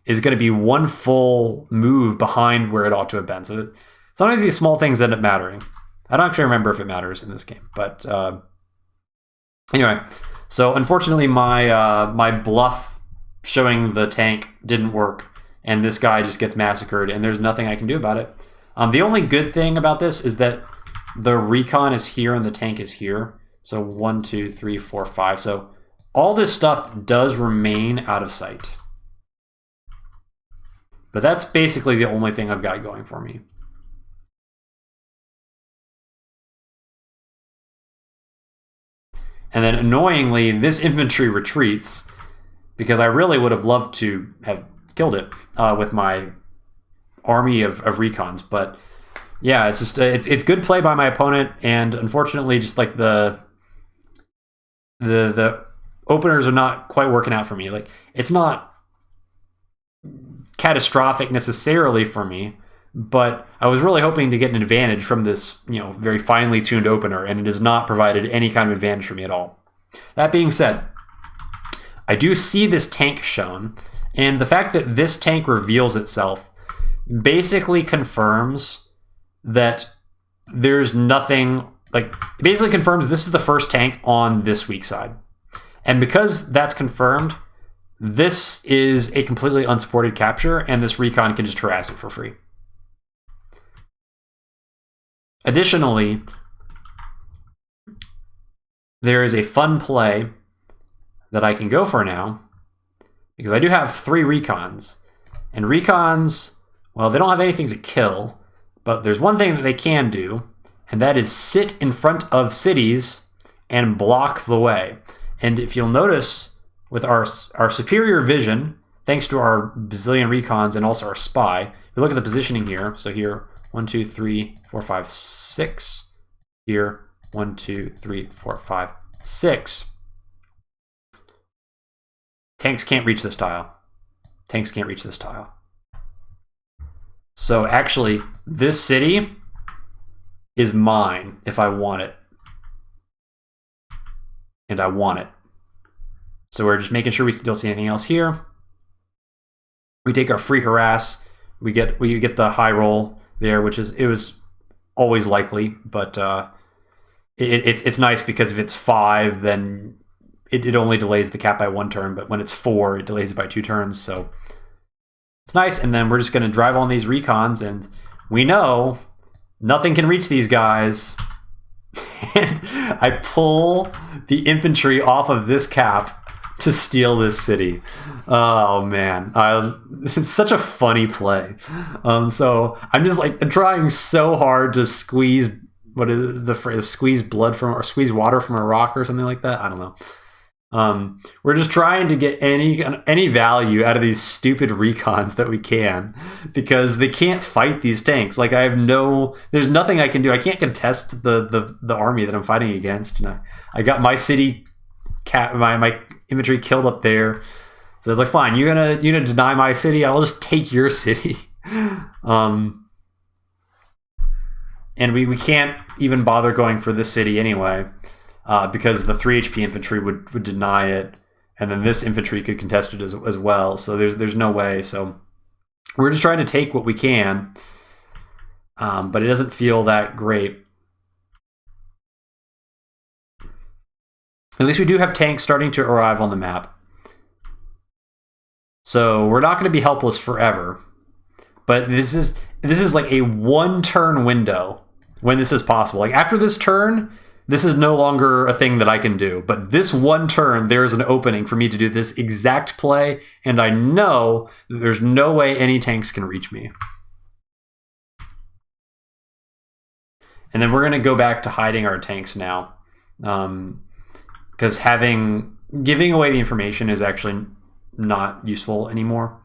A: is going to be one full move behind where it ought to have been. So sometimes these small things end up mattering. I don't actually remember if it matters in this game, but anyway. So unfortunately, my bluff showing the tank didn't work, and this guy just gets massacred, and there's nothing I can do about it. The only good thing about this is that the recon is here and the tank is here. So 1, 2, 3, 4, 5. So all this stuff does remain out of sight. But that's basically the only thing I've got going for me. And then annoyingly, this infantry retreats because I really would have loved to have killed it with my army of recons. But yeah, it's just it's good play by my opponent, and unfortunately, just like the openers are not quite working out for me. Like, it's not catastrophic necessarily for me, but I was really hoping to get an advantage from this, you know, very finely tuned opener, and it has not provided any kind of advantage for me at all. That being said, I do see this tank shown, and the fact that this tank reveals itself basically confirms that there's nothing, like, it basically confirms this is the first tank on this weak side. And because that's confirmed, this is a completely unsupported capture, and this recon can just harass it for free. Additionally, there is a fun play that I can go for now, because I do have 3 recons. And recons, Well, they don't have anything to kill, but there's one thing that they can do, and that is sit in front of cities and block the way. And if you'll notice, with our superior vision, thanks to our bazillion recons and also our spy, we look at the positioning here. So here, 1, 2, 3, 4, 5, 6. Here, 1, 2, 3, 4, 5, 6. Tanks can't reach this tile. Tanks can't reach this tile. So actually, this city is mine if I want it. And I want it. So we're just making sure we don't see anything else here. We take our free harass. We get the high roll there, which is, it was always likely, but it's nice because if it's 5, then it only delays the cap by 1 turn, but when it's 4, it delays it by 2 turns. So it's nice. And then we're just going to drive on these recons, and we know nothing can reach these guys. And I pull the infantry off of this cap to steal this city. Oh man, it's such a funny play. So I'm just like trying so hard to squeeze, what is the phrase? Squeeze blood from, or squeeze water from a rock or something like that. I don't know. We're just trying to get any value out of these stupid recons that we can, because they can't fight these tanks. Like there's nothing I can do. I can't contest the army that I'm fighting against. And I got my city my infantry killed up there. So it's like, fine, you're gonna deny my city, I'll just take your city. And we can't even bother going for this city anyway. Because the 3 HP infantry would deny it, and then this infantry could contest it as well. So there's no way. So we're just trying to take what we can, but it doesn't feel that great. At least we do have tanks starting to arrive on the map. So we're not going to be helpless forever. But this is like a 1-turn window when this is possible. Like after this turn, this is no longer a thing that I can do. But this 1 turn, there is an opening for me to do this exact play, and I know that there's no way any tanks can reach me. And then we're going to go back to hiding our tanks now. Because giving away the information is actually not useful anymore.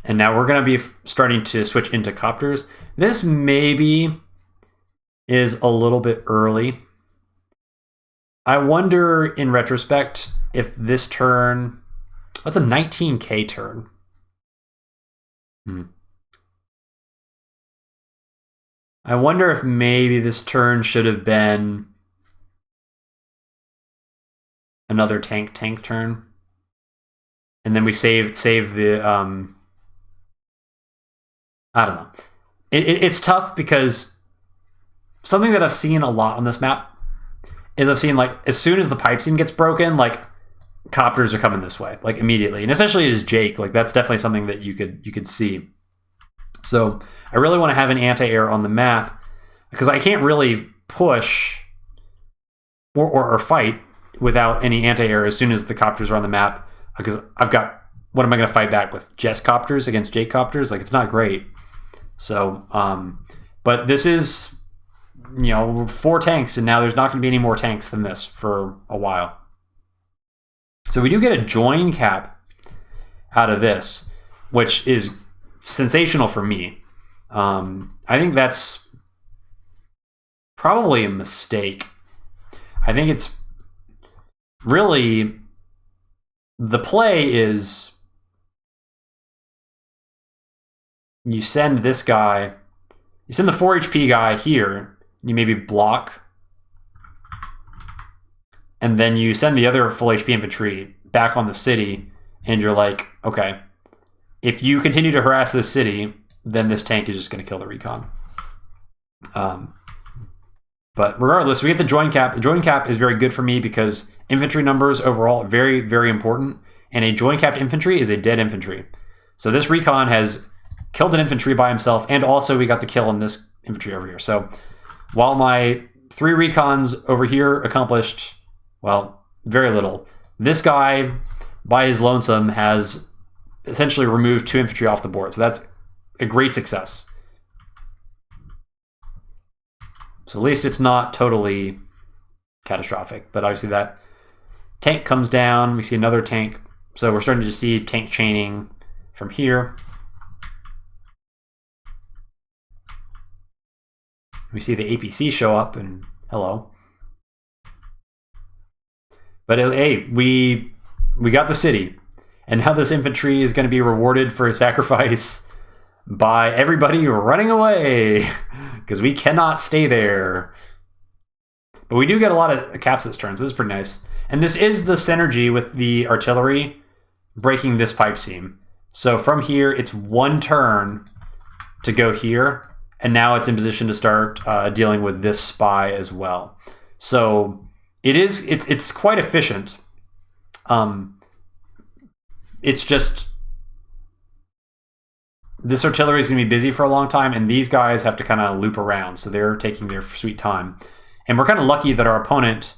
A: And now we're going to be starting to switch into copters. This maybe is a little bit early. I wonder, in retrospect, if this turn... That's a 19k turn. I wonder if maybe this turn should have been another tank turn. And then we save the... I don't know. It's tough because something that I've seen a lot on this map is I've seen, like, as soon as the Pipeseam gets broken, like, copters are coming this way, like, immediately. And especially as Jake, like, that's definitely something that you could see. So I really want to have an anti-air on the map because I can't really push or fight without any anti-air as soon as the copters are on the map, because I've got, what am I going to fight back with? Jess copters against Jake copters? Like, it's not great. So, but this is, 4 tanks, and now there's not going to be any more tanks than this for a while. So we do get a join cap out of this, which is sensational for me. I think that's probably a mistake. I think it's really, the play is you send this guy, you send the 4 HP guy here, you maybe block, and then you send the other full HP infantry back on the city, and you're like, okay, if you continue to harass this city, then this tank is just going to kill the recon. But regardless, we get the join cap. The join cap is very good for me because infantry numbers overall are very, very important, and a join capped infantry is a dead infantry. So this recon has killed an infantry by himself, and also we got the kill on this infantry over here. So while my 3 recons over here accomplished, well, very little. This guy, by his lonesome, has essentially removed 2 infantry off the board. So that's a great success. So at least it's not totally catastrophic. But obviously that tank comes down. We see another tank. So we're starting to see tank chaining from here. We see the APC show up, and hello. But hey, we got the city. And now this infantry is going to be rewarded for a sacrifice by everybody running away, because we cannot stay there. But we do get a lot of caps this turn, so this is pretty nice. And this is the synergy with the artillery breaking this pipe seam. So from here, it's 1 turn to go here, and now it's in position to start dealing with this spy as well. So it's quite efficient. It's just this artillery is going to be busy for a long time, and these guys have to kind of loop around, so they're taking their sweet time. And we're kind of lucky that our opponent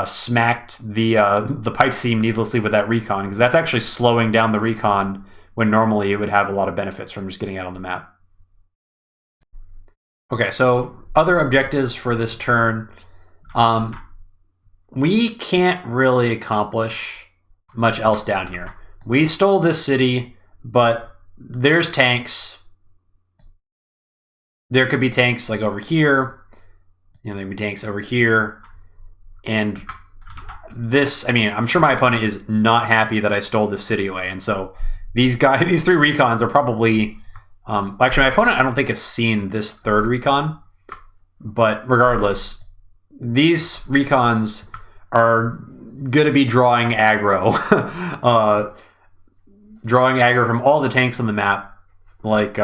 A: smacked the pipe seam needlessly with that recon, because that's actually slowing down the recon when normally it would have a lot of benefits from just getting out on the map. Okay, so other objectives for this turn. We can't really accomplish much else down here. We stole this city, but there's tanks. There could be tanks like over here. You know, there could be tanks over here. And this, I mean, I'm sure my opponent is not happy that I stole this city away. And so these guys, these 3 recons are probably... actually, my opponent, I don't think, has seen this 3rd recon. But regardless, these recons are going to be drawing aggro. Drawing aggro from all the tanks on the map, like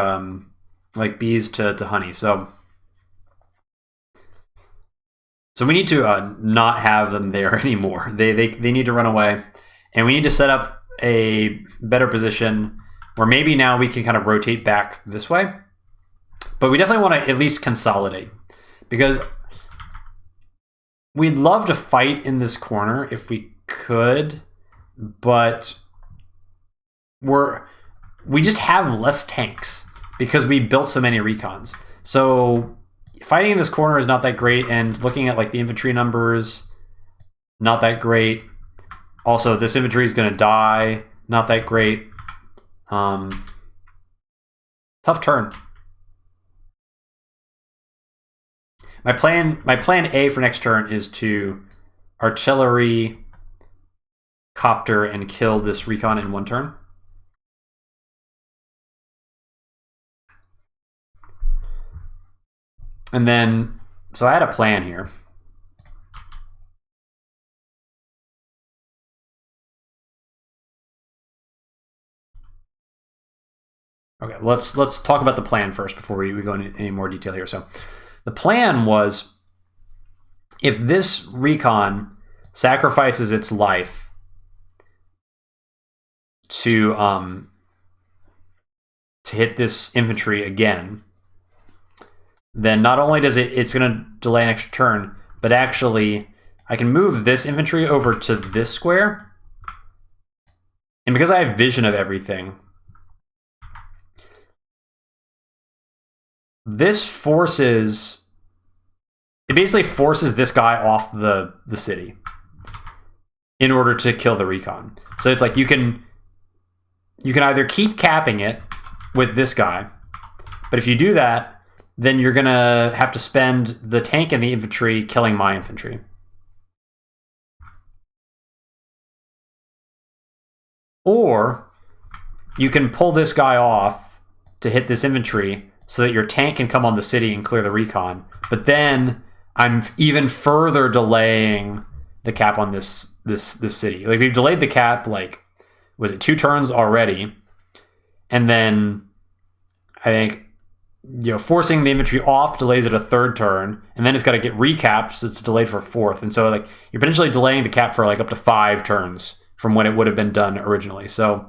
A: bees to honey. So we need to not have them there anymore. They need to run away. And we need to set up a better position where maybe now we can kind of rotate back this way. But we definitely want to at least consolidate, because we'd love to fight in this corner if we could, but we just have less tanks because we built so many recons. So fighting in this corner is not that great, and looking at like the infantry numbers, not that great. Also, this infantry is going to die, not that great. Tough turn. My plan A for next turn is to artillery, copter, and kill this recon in 1 turn. And then, so I had a plan here. Okay, let's talk about the plan first before we go into any more detail here. So the plan was, if this recon sacrifices its life to hit this infantry again, then not only does it's going to delay an extra turn, but actually I can move this infantry over to this square. And because I have vision of everything, this basically forces this guy off the city in order to kill the recon. So it's like you can either keep capping it with this guy, but if you do that, then you're gonna have to spend the tank and the infantry killing my infantry. Or you can pull this guy off to hit this infantry so that your tank can come on the city and clear the recon. But then I'm even further delaying the cap on this city. Like, we've delayed the cap, like, was it 2 turns already? And then I think, you know, forcing the infantry off delays it a 3rd turn, and then it's got to get recapped, so it's delayed for a 4th. And so, like, you're potentially delaying the cap for like up to 5 turns from when it would have been done originally. So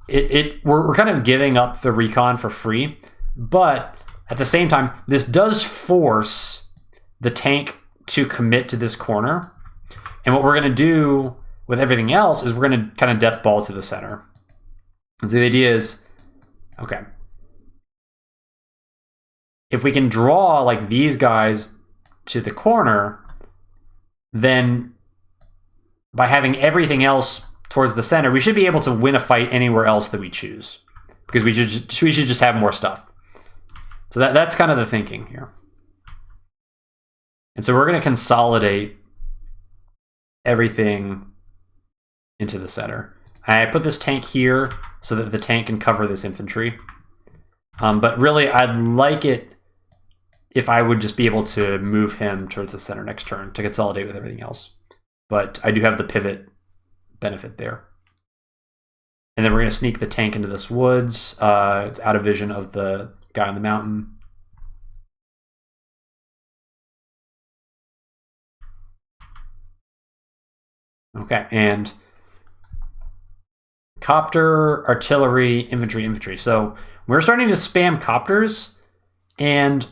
A: we're kind of giving up the recon for free, but at the same time, this does force the tank to commit to this corner. And what we're going to do with everything else is we're going to kind of death ball to the center. And so the idea is, okay, if we can draw like these guys to the corner, then by having everything else towards the center, we should be able to win a fight anywhere else that we choose, because we should just have more stuff. So that's kind of the thinking here. And so we're going to consolidate everything into the center. I put this tank here so that the tank can cover this infantry. But really, I'd like it if I would just be able to move him towards the center next turn to consolidate with everything else. But I do have the pivot benefit there. And then we're going to sneak the tank into this woods. It's out of vision of the guy on the mountain. Okay, and copter, artillery, infantry, infantry. So we're starting to spam copters, and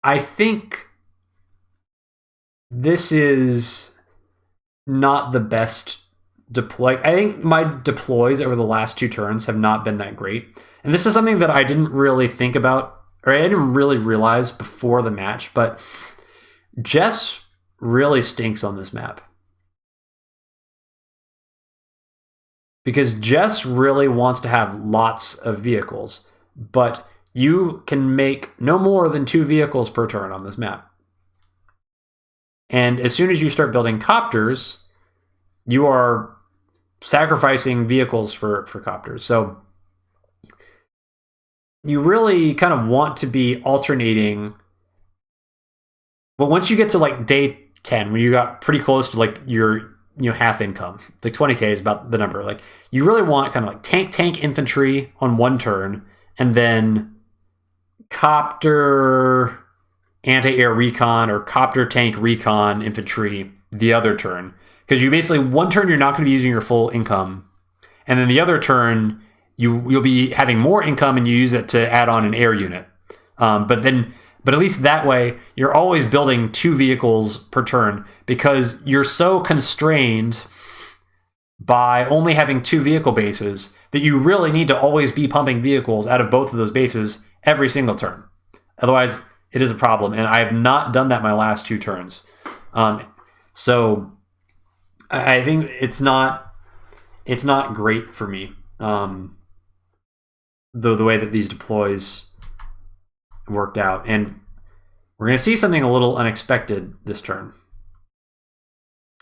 A: I think this is not the best deploy. I think my deploys over the last 2 turns have not been that great. And this is something that I didn't really think about, or I didn't really realize before the match, but Jess really stinks on this map. Because Jess really wants to have lots of vehicles, but you can make no more than 2 vehicles per turn on this map. And as soon as you start building copters, you are sacrificing vehicles for copters. So you really kind of want to be alternating. But once you get to like day 10, when you got pretty close to like your half income, like 20K is about the number. Like you really want kind of like tank infantry on 1 turn, and then copter anti-air recon or copter tank recon infantry the other turn. Because you basically, 1 turn you're not going to be using your full income, and then the other turn you'll be having more income and you use it to add on an air unit. But at least that way you're always building 2 vehicles per turn, because you're so constrained by only having 2 vehicle bases that you really need to always be pumping vehicles out of both of those bases every single turn. Otherwise, it is a problem, and I have not done that my last 2 turns. So I think it's not great for me. The way that these deploys worked out, and we're going to see something a little unexpected this turn.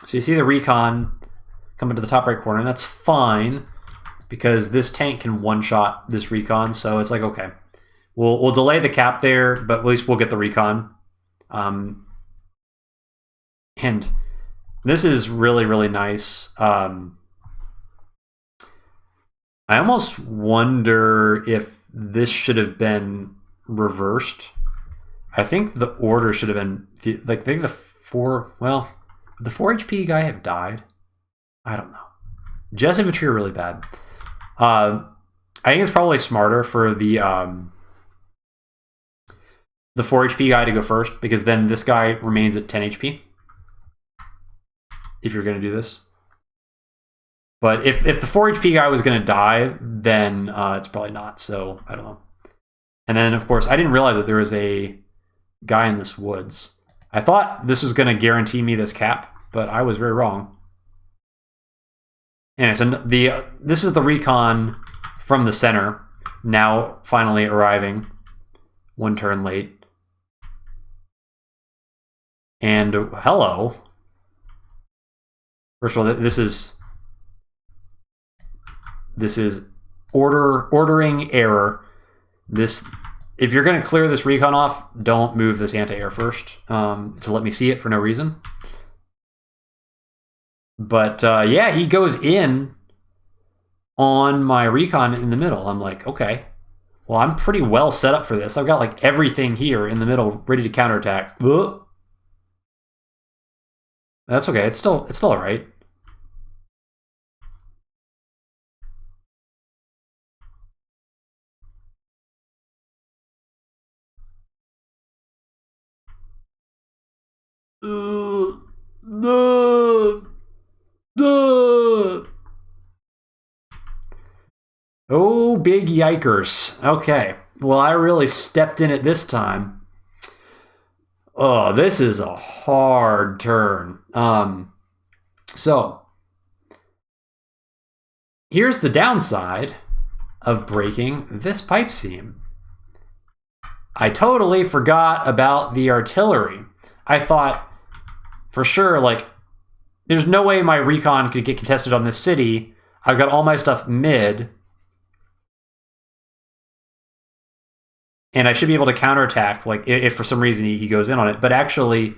A: So you see the recon coming to the top right corner, and that's fine because this tank can one-shot this recon. So it's like, okay, we'll delay the cap there, but at least we'll get the recon. And this is really, really nice. I almost wonder if this should have been reversed. I think the order should have been like, I think the 4 HP guy have died. I don't know. Jess infantry are really bad. I think it's probably smarter for the 4 HP guy to go first, because then this guy remains at 10 HP. If you're going to do this. But if the 4 HP guy was going to die, then it's probably not. So I don't know. And then, of course, I didn't realize that there was a guy in this woods. I thought this was going to guarantee me this cap, but I was very wrong. Anyway, so this is the recon from the center, now finally arriving 1 turn late. And hello. First of all, this is ordering error. If you're going to clear this recon off, don't move this anti-air first to let me see it for no reason. But yeah, he goes in on my recon in the middle. I'm like, okay, well, I'm pretty well set up for this. I've got like everything here in the middle ready to counterattack. Ugh. That's okay. It's still all right. Oh, big yikers. Okay. Well, I really stepped in it this time. Oh, this is a hard turn. So, here's the downside of breaking this pipe seam. I totally forgot about the artillery. I thought, for sure, like, there's no way my recon could get contested on this city. I've got all my stuff mid. And I should be able to counterattack, like, if for some reason he goes in on it. But actually,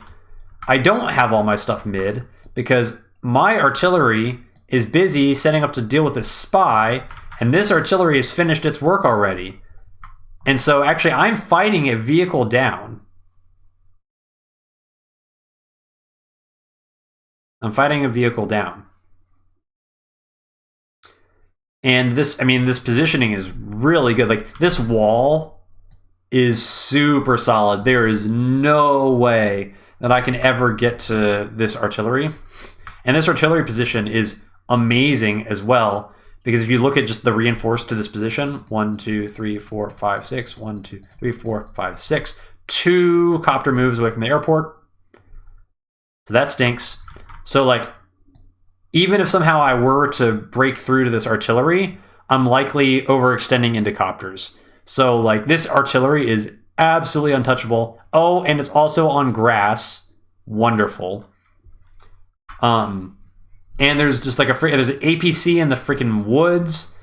A: I don't have all my stuff mid, because my artillery is busy setting up to deal with this spy, and this artillery has finished its work already. And so, actually, I'm fighting a vehicle down. I'm fighting a vehicle down. And this, I mean, this positioning is really good. Like, this wall is super solid. There is no way that I can ever get to this artillery. And this artillery position is amazing as well, because if you look at just the reinforced to this position, 1, 2, 3, 4, 5, 6, 1, 2, 3, 4, 5, 6, 2 copter moves away from the airport. So that stinks. So, like, even if somehow I were to break through to this artillery, I'm likely overextending into copters. So, like, this artillery is absolutely untouchable. Oh, and it's also on grass. Wonderful. And there's just like there's an APC in the freaking woods,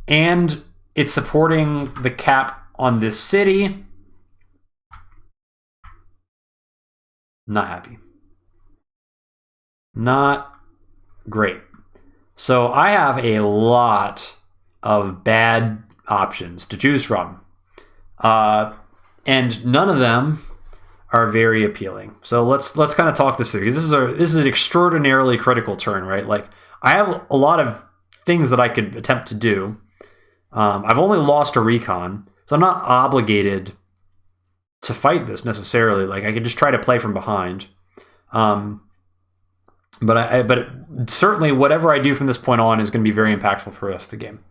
A: and it's supporting the cap on this city. Not happy. Not great. So I have a lot of bad options to choose from, and none of them are very appealing. So let's kind of talk this through, because this is an extraordinarily critical turn, right? Like, I have a lot of things that I could attempt to do. I've only lost a recon, so I'm not obligated to fight this necessarily. Like, I could just try to play from behind. But certainly whatever I do from this point on is going to be very impactful for the rest of the game.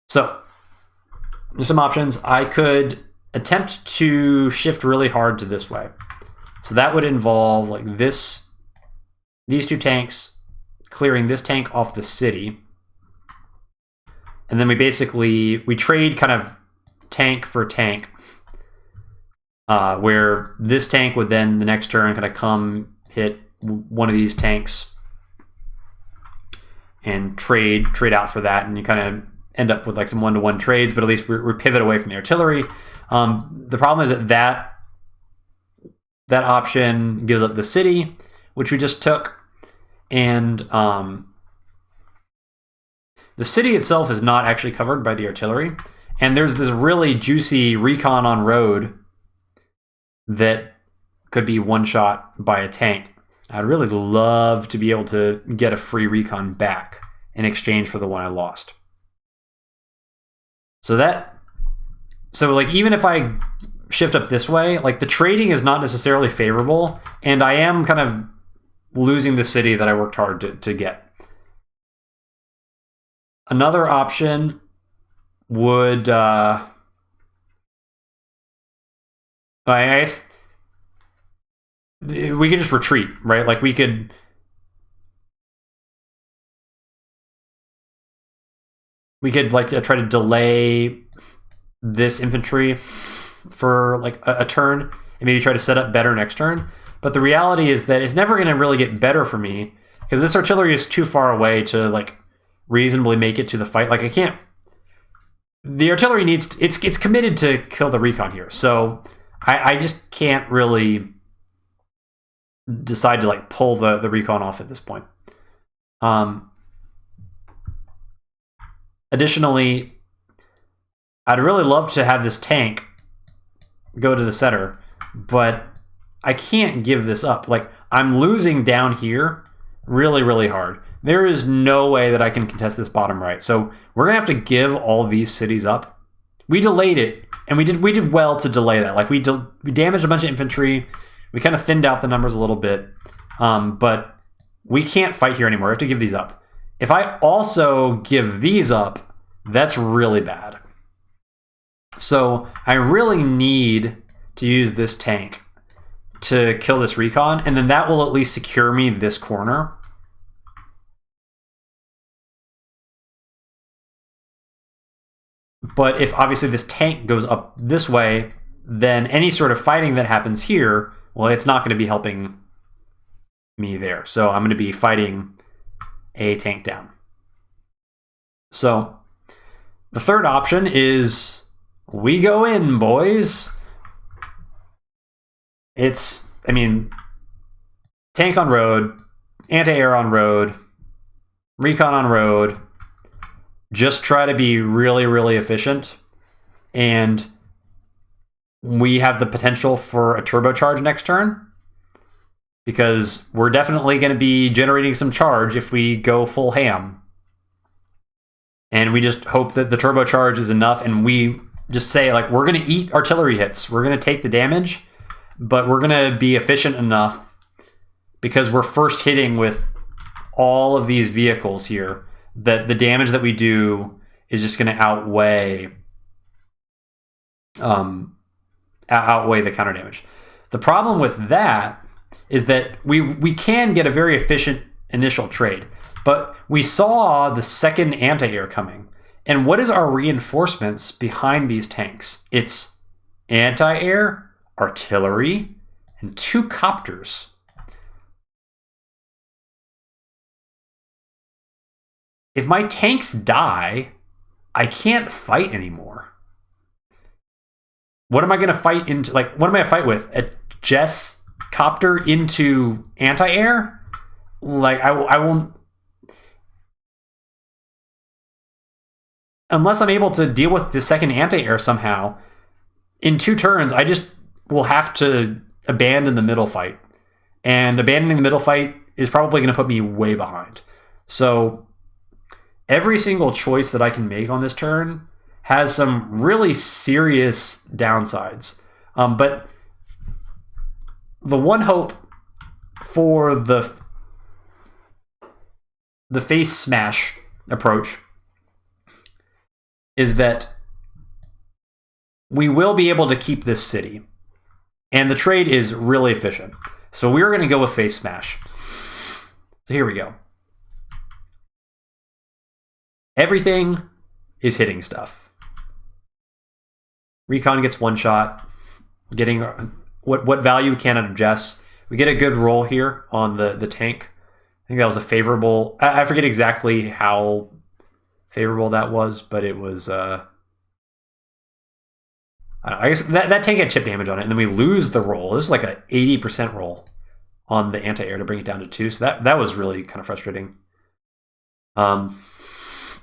A: So, there's some options. I could attempt to shift really hard to this way. So that would involve like these 2 tanks clearing this tank off the city. And then we trade kind of tank for tank, where this tank would then the next turn kind of come hit one of these tanks and trade out for that, and you kind of end up with like some 1-to-1 trades, but at least we pivot away from the artillery. The problem is that option gives up the city, which we just took, and the city itself is not actually covered by the artillery, and there's this really juicy recon on road that could be one shot by a tank. I'd really love to be able to get a free recon back in exchange for the one I lost. So like, even if I shift up this way, like, the trading is not necessarily favorable, and I am kind of losing the city that I worked hard to get. Another option would, I guess we could just retreat, right? Like, we could like try to delay this infantry for like a turn and maybe try to set up better next turn. But the reality is that it's never going to really get better for me, because this artillery is too far away to like reasonably make it to the fight. Like, I can't. The artillery it's committed to kill the recon here, so I just can't really decide to like pull the recon off at this point. Additionally, I'd really love to have this tank go to the center, but I can't give this up. Like, I'm losing down here really, really hard. There is no way that I can contest this bottom right. So we're gonna have to give all these cities up. We delayed it, and we did well to delay that. Like, we damaged a bunch of infantry. We kind of thinned out the numbers a little bit, but we can't fight here anymore. We have to give these up. If I also give these up, that's really bad. So I really need to use this tank to kill this recon, and then that will at least secure me this corner. But if obviously this tank goes up this way, then any sort of fighting that happens here, well, it's not going to be helping me there. So I'm going to be fighting a tank down. So the third option is we go in, boys. It's, I mean, tank on road, anti-air on road, recon on road. Just try to be really, really efficient. And we have the potential for a turbocharge next turn, because we're definitely going to be generating some charge if we go full ham. And we just hope that the turbocharge is enough, and we just say, like, we're going to eat artillery hits. We're going to take the damage, but we're going to be efficient enough because we're first hitting with all of these vehicles here that the damage that we do is just going to outweigh the counter damage. The problem with that is that we can get a very efficient initial trade, but we saw the second anti-air coming. And what is our reinforcements behind these tanks? It's anti-air, artillery, and 2 copters. If my tanks die, I can't fight anymore. What am I going to fight into? Like, what am I going to fight with? A Jess copter into anti-air? Like, I won't. Unless I'm able to deal with the second anti-air somehow, in 2 turns, I just will have to abandon the middle fight. And abandoning the middle fight is probably going to put me way behind. So every single choice that I can make on this turn has some really serious downsides. But the one hope for the face smash approach is that we will be able to keep this city. And the trade is really efficient. So we're going to go with face smash. So here we go. Everything is hitting stuff. Recon gets 1 shot, getting what value we can out of Jess. We get a good roll here on the tank. I think that was a favorable. I forget exactly how favorable that was, but it was. I guess that tank had chip damage on it, and then we lose the roll. This is like a 80% roll on the anti-air to bring it down to 2. So that was really kind of frustrating.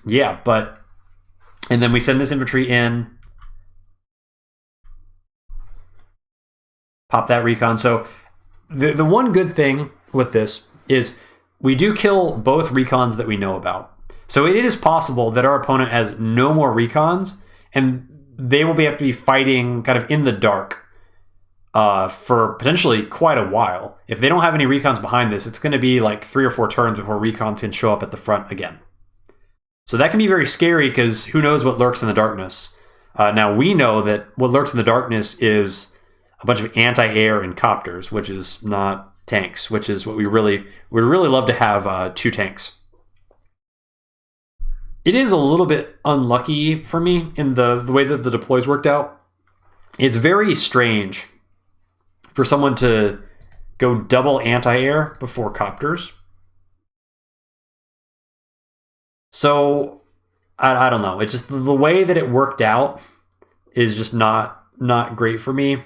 A: Yeah, but and then we send this infantry in, pop that recon. So the one good thing with this is we do kill both recons that we know about. So it is possible that our opponent has no more recons, and they will have to be fighting kind of in the dark for potentially quite a while. If they don't have any recons behind this, it's going to be like 3 or 4 turns before recons can show up at the front again. So that can be very scary because who knows what lurks in the darkness. Now we know that what lurks in the darkness is a bunch of anti-air and copters, which is not tanks, which is what we'd really love to have 2 tanks. It is a little bit unlucky for me in the way that the deploys worked out. It's very strange for someone to go double anti-air before copters. So I don't know. It's just the way that it worked out is just not great for me.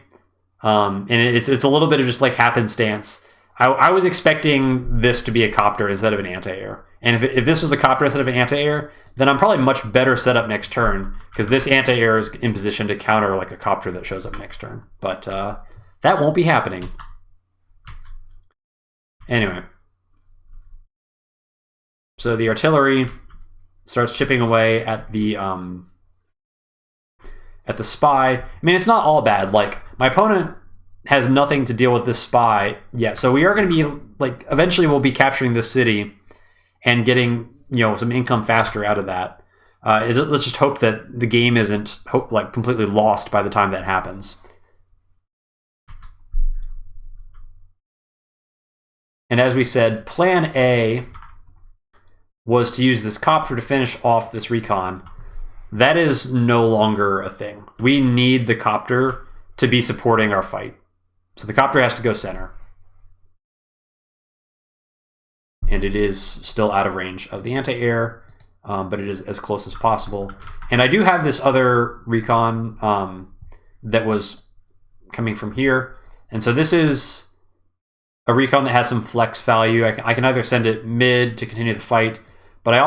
A: And it's a little bit of just like happenstance. I was expecting this to be a copter instead of an anti-air. And if this was a copter instead of an anti-air, then I'm probably much better set up next turn because this anti-air is in position to counter like a copter that shows up next turn. But that won't be happening. Anyway. So the artillery starts chipping away at the spy. I mean, it's not all bad. Like, my opponent has nothing to deal with this spy yet. So we are going to be, like, eventually we'll be capturing this city and getting some income faster out of that. Let's just hope that the game isn't completely lost by the time that happens. And as we said, plan A was to use this copter to finish off this recon. That is no longer a thing. We need the copter to be supporting our fight. So the copter has to go center. And it is still out of range of the anti-air, but it is as close as possible. And I do have this other recon that was coming from here. And so this is a recon that has some flex value. I can either send it mid to continue the fight, but I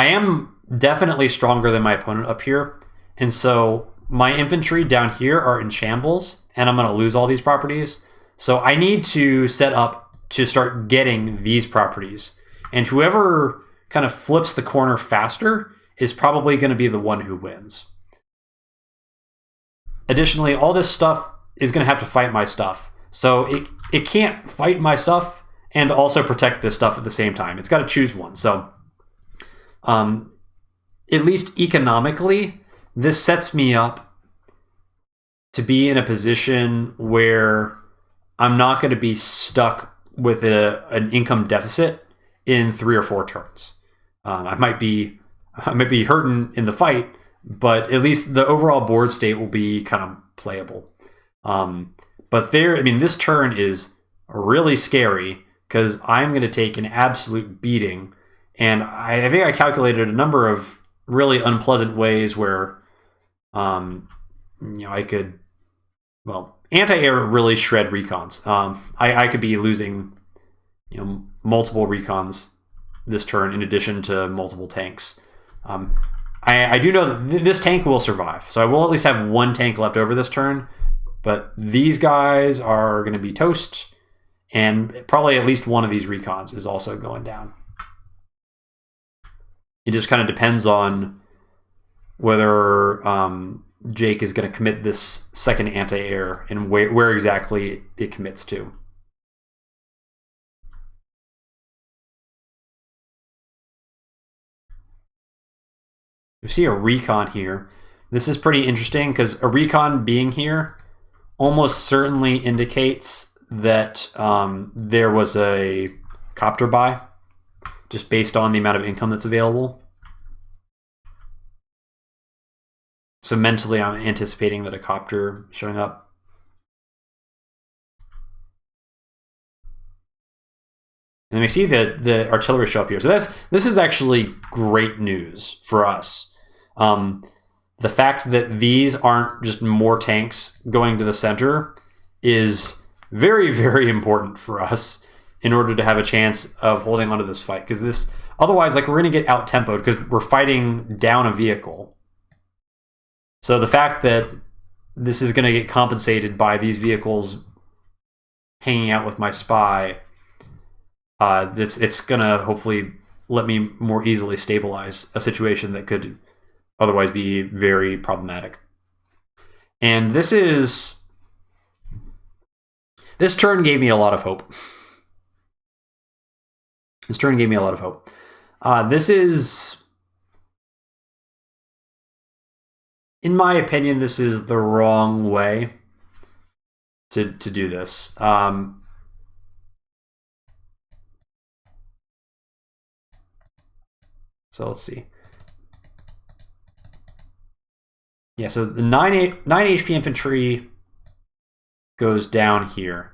A: am definitely stronger than my opponent up here. And so my infantry down here are in shambles, and I'm going to lose all these properties. So I need to set up to start getting these properties. And whoever kind of flips the corner faster is probably going to be the one who wins. Additionally, all this stuff is going to have to fight my stuff. So it can't fight my stuff and also protect this stuff at the same time. It's got to choose one. So at least economically, this sets me up to be in a position where I'm not going to be stuck with an income deficit in 3 or 4 turns. I might be hurting in the fight, but at least the overall board state will be kind of playable. But this turn is really scary because I'm going to take an absolute beating. And I think I calculated a number of really unpleasant ways where, I could, anti-air really shred recons. I could be losing, multiple recons this turn in addition to multiple tanks. I do know that this tank will survive. So I will at least have 1 tank left over this turn. But these guys are going to be toast, and probably at least one of these recons is also going down. It just kind of depends on whether Jake is going to commit this second anti-air and where exactly it commits to. You see a recon here. This is pretty interesting because a recon being here almost certainly indicates that there was a copter buy, just based on the amount of income that's available. So mentally, I'm anticipating that a copter showing up. And then we see the artillery show up here. So this is actually great news for us. The fact that these aren't just more tanks going to the center is very, very important for us in order to have a chance of holding onto this fight. Because otherwise, we're going to get out-tempoed because we're fighting down a vehicle. So the fact that this is going to get compensated by these vehicles hanging out with my spy, it's going to hopefully let me more easily stabilize a situation that could otherwise be very problematic. And this turn gave me a lot of hope. This is, in my opinion, this is the wrong way to do this. So let's see. Yeah, so the 9 HP infantry goes down here.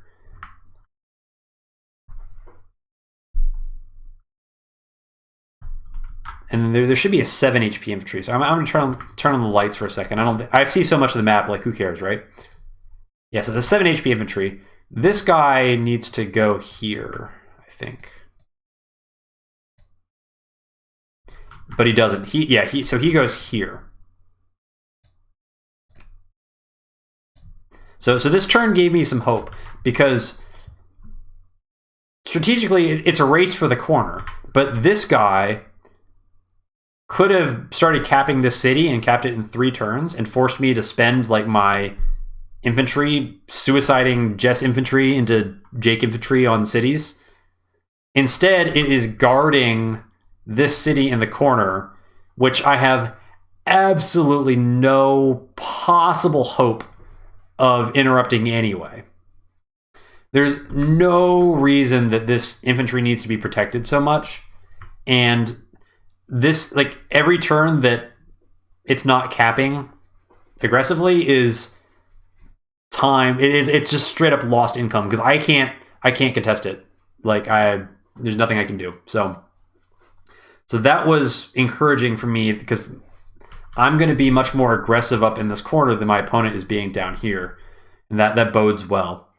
A: And then there should be a 7 HP infantry. So I'm going to turn on the lights for a second. I see so much of the map, who cares, right? Yeah, so the 7 HP infantry. This guy needs to go here, I think. But he doesn't. So he goes here. So this turn gave me some hope because strategically it's a race for the corner. But this guy could have started capping this city and capped it in 3 turns and forced me to spend my infantry suiciding Jess infantry into Jake infantry on cities. Instead, it is guarding this city in the corner, which I have absolutely no possible hope of interrupting anyway. There's no reason that this infantry needs to be protected so much. And this, like, every turn that it's not capping aggressively is time. It's just straight up lost income because I can't contest it. Like, there's nothing I can do. So that was encouraging for me because I'm going to be much more aggressive up in this corner than my opponent is being down here. And that bodes well.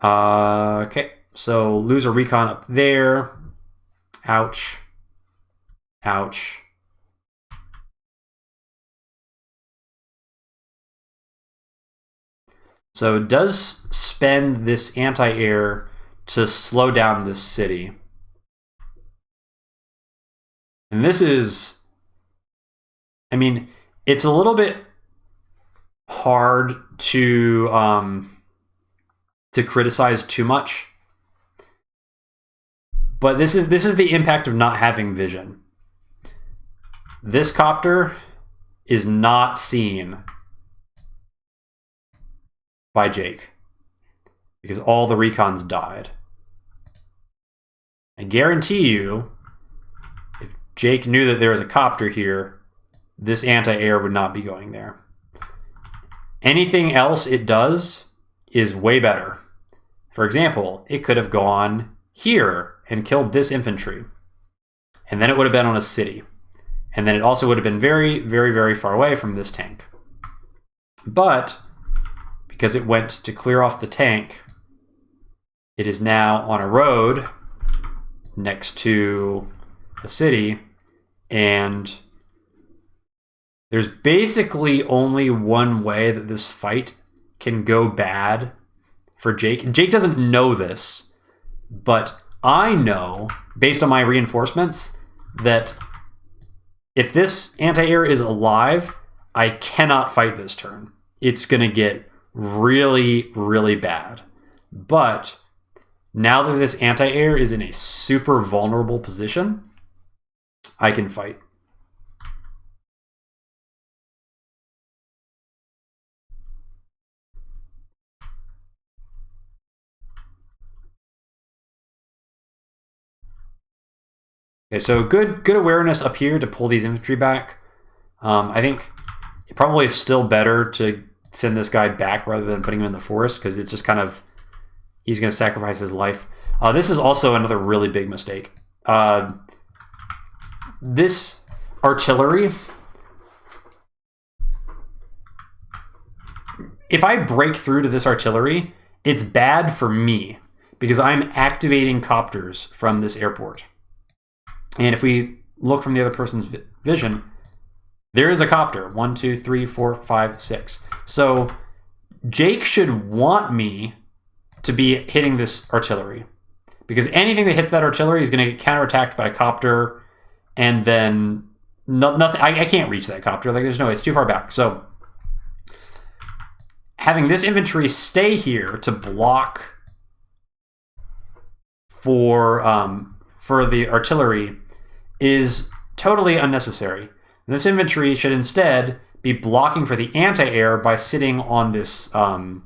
A: Okay, so lose a recon up there. Ouch. Ouch. So it does spend this anti-air to slow down this city. And this is, I mean, it's a little bit hard to criticize too much. But this is the impact of not having vision. This copter is not seen by Jake because all the recons died. I guarantee you, if Jake knew that there was a copter here, this anti-air would not be going there. Anything else it does is way better. For example, it could have gone here and killed this infantry. And then it would have been on a city. And then it also would have been very, very, very far away from this tank. But because it went to clear off the tank, it is now on a road next to a city. And there's basically only one way that this fight can go bad for Jake. And Jake doesn't know this, but I know, based on my reinforcements, that if this anti-air is alive, I cannot fight this turn. It's going to get really, really bad. But now that this anti-air is in a super vulnerable position, I can fight. Okay, so good awareness up here to pull these infantry back. I think it probably is still better to send this guy back rather than putting him in the forest because it's just kind of, he's going to sacrifice his life. This is also another really big mistake. This artillery, if I break through to this artillery, it's bad for me because I'm activating copters from this airport. And if we look from the other person's vision, there is a copter. 1, 2, 3, 4, 5, 6. So Jake should want me to be hitting this artillery because anything that hits that artillery is going to get counterattacked by a copter, and then nothing. I can't reach that copter. Like, there's no way. It's too far back. So having this infantry stay here to block for the artillery is totally unnecessary. And this infantry should instead be blocking for the anti-air by sitting on this lab.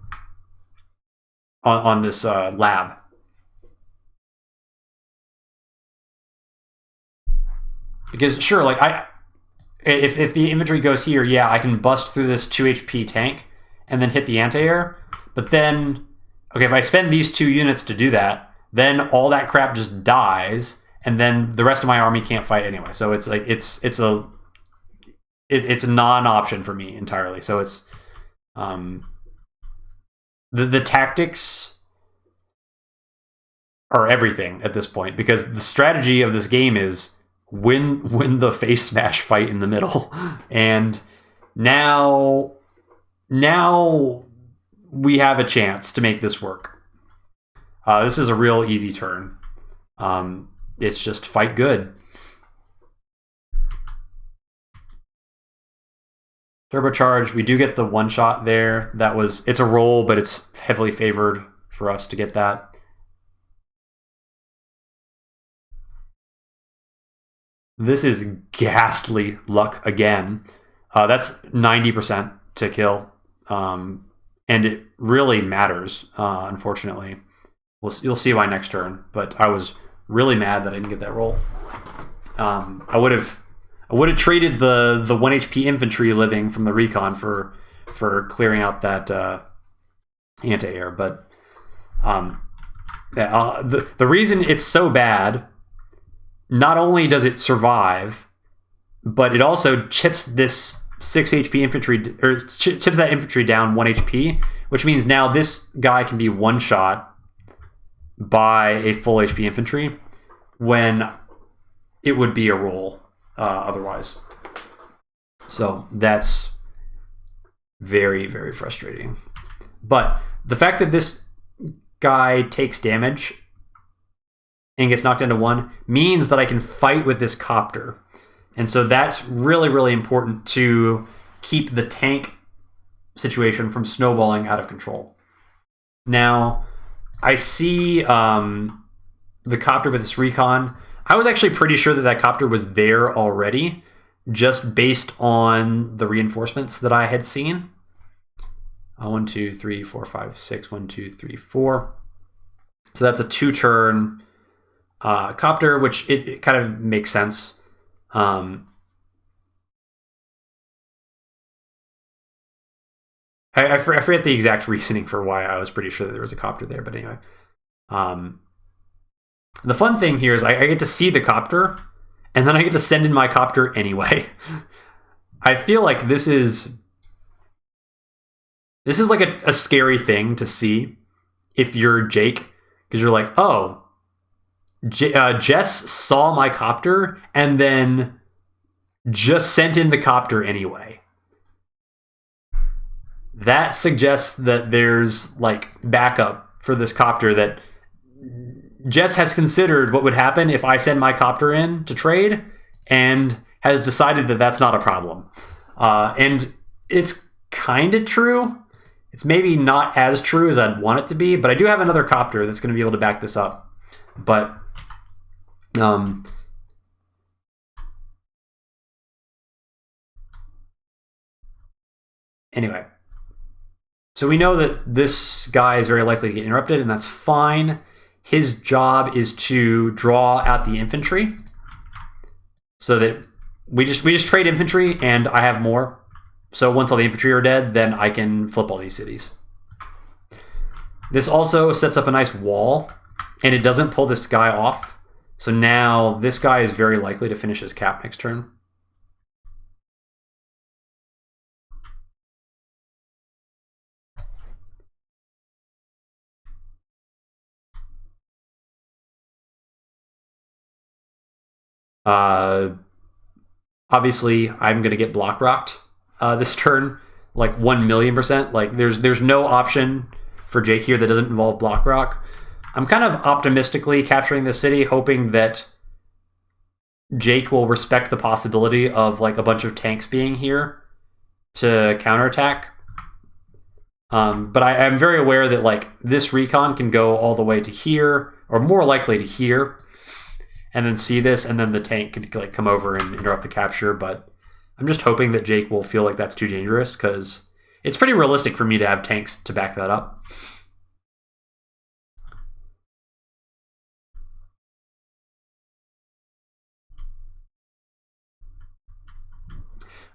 A: Because sure, like if the infantry goes here, yeah, I can bust through this 2 HP tank and then hit the anti-air. But then, okay, if I spend these 2 units to do that, then all that crap just dies, and then the rest of my army can't fight anyway. So it's like it's a non-option for me entirely. So it's the tactics are everything at this point because the strategy of this game is win the face smash fight in the middle, and now we have a chance to make this work. This is a real easy turn. It's just fight good. Turbocharge, we do get the one shot there. It's a roll, but it's heavily favored for us to get that. This is ghastly luck again. That's 90% to kill. And it really matters, unfortunately. You'll see why next turn, but I was really mad that I didn't get that roll. I would have traded the 1 HP infantry living from the recon for clearing out that anti-air, but the reason it's so bad, not only does it survive, but it also chips this 6 HP infantry, or chips that infantry down 1 HP, which means now this guy can be one shot by a full HP infantry when it would be a roll otherwise. So that's very, very frustrating. But the fact that this guy takes damage and gets knocked into 1 means that I can fight with this copter. And so that's really, really important to keep the tank situation from snowballing out of control. Now, I see the copter with this recon. I was actually pretty sure that copter was there already, just based on the reinforcements that I had seen. 1, 2, 3, 4, 5, 6. 1, 2, 3, 4. So that's a 2-turn copter, which it kind of makes sense. I forget the exact reasoning for why I was pretty sure that there was a copter there, but anyway. The fun thing here is I get to see the copter, and then I get to send in my copter anyway. I feel like this is like a scary thing to see if you're Jake, because you're like, oh, Jess saw my copter and then just sent in the copter anyway. That suggests that there's like backup for this copter, that Jess has considered what would happen if I send my copter in to trade and has decided that that's not a problem. And it's kind of true. It's maybe not as true as I'd want it to be, but I do have another copter that's going to be able to back this up. But anyway, so we know that this guy is very likely to get interrupted, and that's fine. His job is to draw out the infantry, so that we just trade infantry, and I have more. So once all the infantry are dead, then I can flip all these cities. This also sets up a nice wall, and it doesn't pull this guy off. So now this guy is very likely to finish his cap next turn. Obviously, I'm going to get block rocked this turn, like 1,000,000%. Like there's no option for Jake here that doesn't involve block rock. I'm kind of optimistically capturing the city, hoping that Jake will respect the possibility of like a bunch of tanks being here to counterattack. But I'm very aware that like this recon can go all the way to here, or more likely to here, and then see this, and then the tank can like come over and interrupt the capture. But I'm just hoping that Jake will feel like that's too dangerous, because it's pretty realistic for me to have tanks to back that up.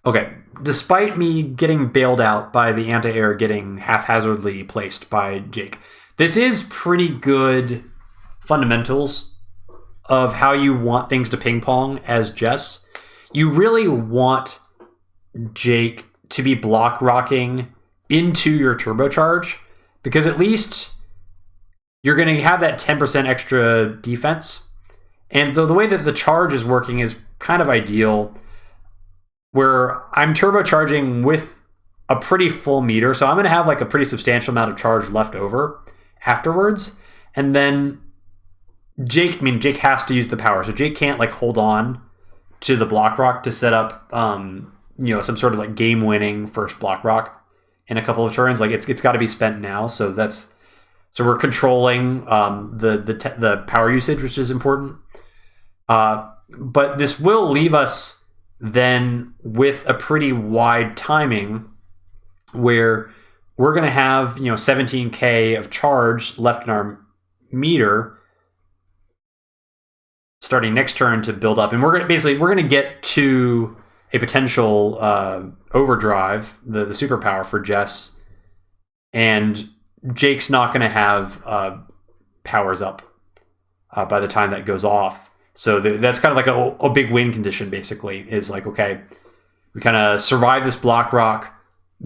A: Okay, despite me getting bailed out by the anti-air getting haphazardly placed by Jake, this is pretty good fundamentals of how you want things to ping pong as Jess. You really want Jake to be block rocking into your turbocharge, because at least you're going to have that 10% extra defense. And the way that the charge is working is kind of ideal, where I'm turbocharging with a pretty full meter. So I'm going to have like a pretty substantial amount of charge left over afterwards. And then Jake has to use the power. So Jake can't like hold on to the block rock to set up, some sort of like game winning first block rock in a couple of turns. Like it's got to be spent now. So we're controlling the power usage, which is important. But this will leave us then with a pretty wide timing where we're going to have 17k of charge left in our meter starting next turn to build up, and we're going to get to a potential overdrive, the superpower for Jess, and Jake's not going to have powers up by the time that goes off. So that's kind of like a big win condition, basically, is like, okay, we kind of survive this block rock,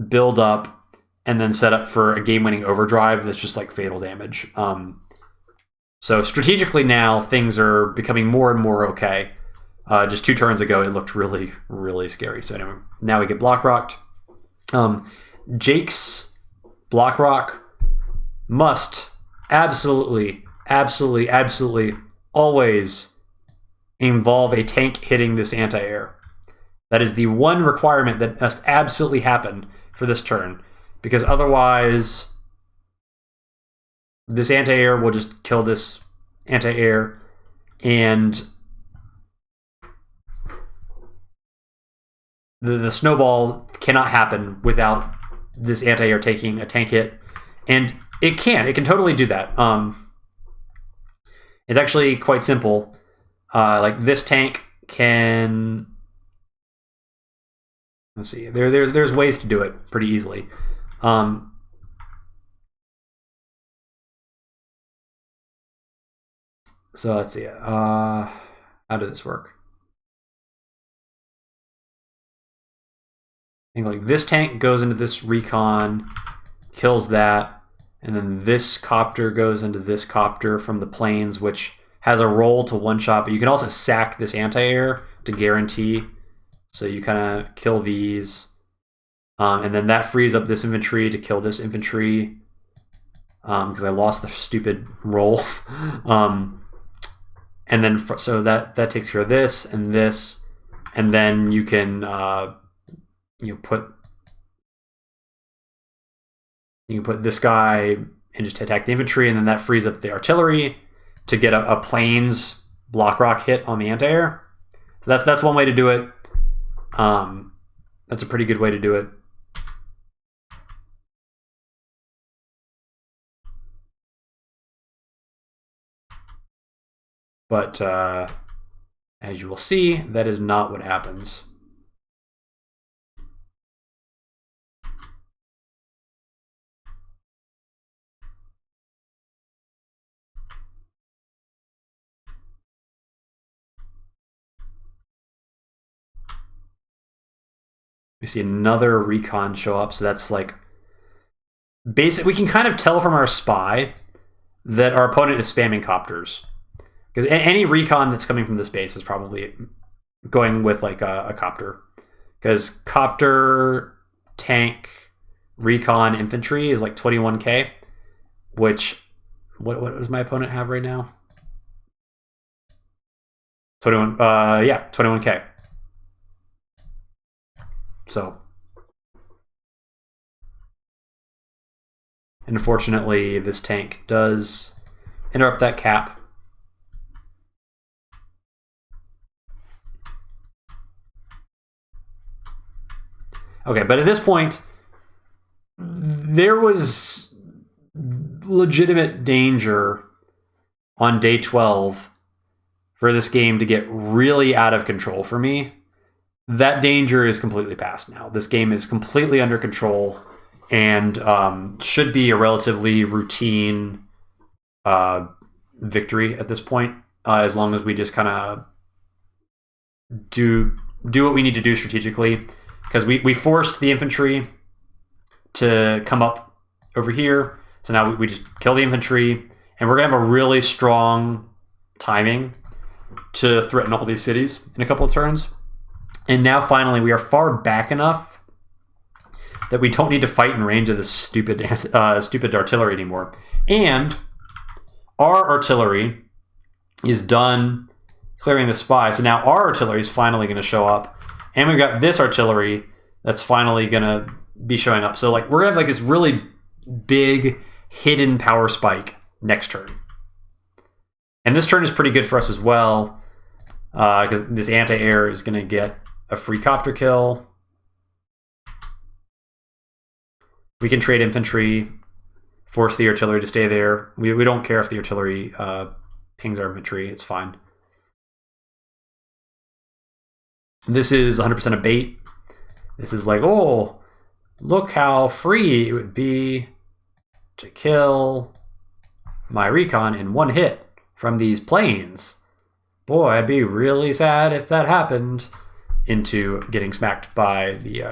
A: build up, and then set up for a game-winning overdrive that's just like fatal damage. So strategically now, things are becoming more and more okay. Just 2 turns ago, it looked really, really scary. So anyway, now we get block rocked. Jake's block rock must absolutely always involve a tank hitting this anti-air. That is the one requirement that must absolutely happen for this turn, because otherwise this anti-air will just kill this anti-air, and the snowball cannot happen without this anti-air taking a tank hit. And it can totally do that. It's actually quite simple. Like this tank can, let's see, there's ways to do it pretty easily. So let's see. How did this work? I think like this tank goes into this recon, kills that, and then this copter goes into this copter from the planes, which has a roll to one-shot, but you can also sack this anti-air to guarantee. So you kind of kill these, and then that frees up this infantry to kill this infantry, because I lost the stupid roll. And then so that takes care of this, and then you can put this guy and just attack the infantry, and then that frees up the artillery to get a planes block rock hit on the anti-air. So that's one way to do it. That's a pretty good way to do it. But as you will see, that is not what happens. We see another recon show up, so that's like basic. We can kind of tell from our spy that our opponent is spamming copters, because any recon that's coming from this base is probably going with like a copter, because copter, tank, recon, infantry is like 21k, which what does my opponent have right now? 21. Yeah, 21k. So, and unfortunately, this tank does interrupt that cap. Okay, but at this point, there was legitimate danger on day 12 for this game to get really out of control for me. That danger is completely past now. This game is completely under control and should be a relatively routine victory at this point, as long as we just kind of do what we need to do strategically. Because we forced the infantry to come up over here, so now we just kill the infantry, and we're going to have a really strong timing to threaten all these cities in a couple of turns. And now, finally, we are far back enough that we don't need to fight in range of this stupid artillery anymore. And our artillery is done clearing the spy. So now our artillery is finally going to show up. And we've got this artillery that's finally going to be showing up. So like we're going to have like this really big hidden power spike next turn. And this turn is pretty good for us as well. because this anti-air is going to get a free copter kill. We can trade infantry, force the artillery to stay there. We don't care if the artillery pings our infantry. It's fine. This is 100% a bait. This is like, oh, look how free it would be to kill my recon in one hit from these planes. Boy, I'd be really sad if that happened. Into getting smacked by the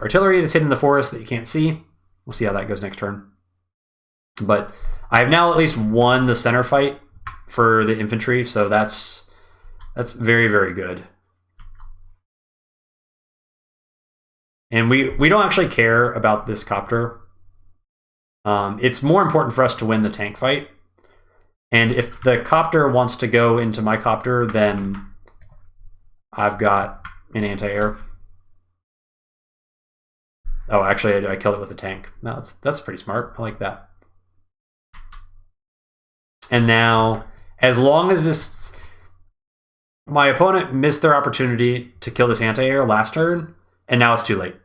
A: artillery that's hidden in the forest that you can't see. We'll see how that goes next turn. But I've now at least won the center fight for the infantry, so that's very, very good. And we don't actually care about this copter. It's more important for us to win the tank fight. And if the copter wants to go into my copter, then I've got an anti-air. Oh, actually, I killed it with a tank. No, that's pretty smart. I like that. And now, as long as this... My opponent missed their opportunity to kill this anti-air last turn, and now it's too late.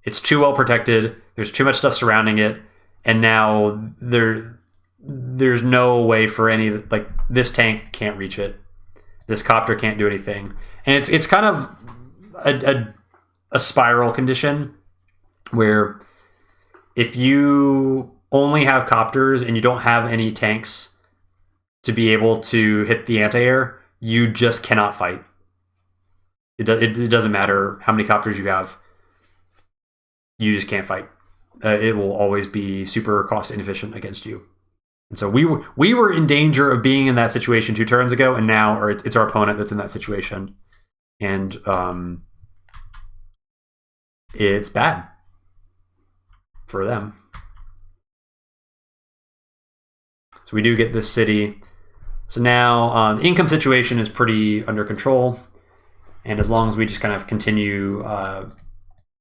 A: It's too well protected. There's too much stuff surrounding it, and now there's no way for any... Like, this tank can't reach it. This copter can't do anything. And it's kind of a spiral condition where if you only have copters and you don't have any tanks to be able to hit the anti-air, you just cannot fight. It doesn't matter how many copters you have. You just can't fight. It will always be super cost inefficient against you. And so we were in danger of being in that situation 2 turns ago, and now it's our opponent that's in that situation. And it's bad for them. So we do get this city. So now the income situation is pretty under control. And as long as we just kind of continue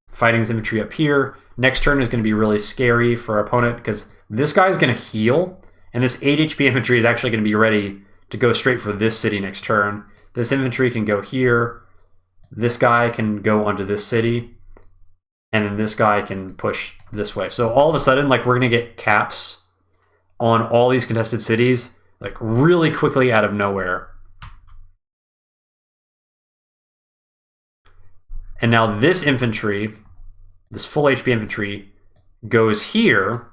A: fighting this infantry up here, next turn is going to be really scary for our opponent because this guy's going to heal. And this 8 HP infantry is actually going to be ready to go straight for this city next turn. This infantry can go here. This guy can go onto this city. And then this guy can push this way. So all of a sudden, like, we're going to get caps on all these contested cities, like, really quickly out of nowhere. And now this infantry, this full HP infantry, goes here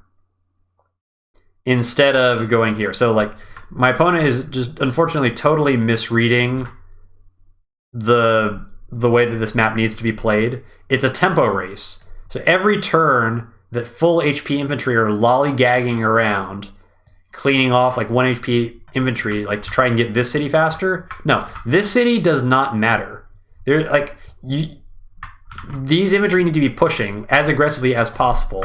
A: instead of going here. So, like, my opponent is just unfortunately totally misreading the way that this map needs to be played. It's a tempo race. So every turn that full HP infantry are lollygagging around, cleaning off like 1 HP infantry, like to try and get this city faster. No, this city does not matter. They're like, these infantry need to be pushing as aggressively as possible.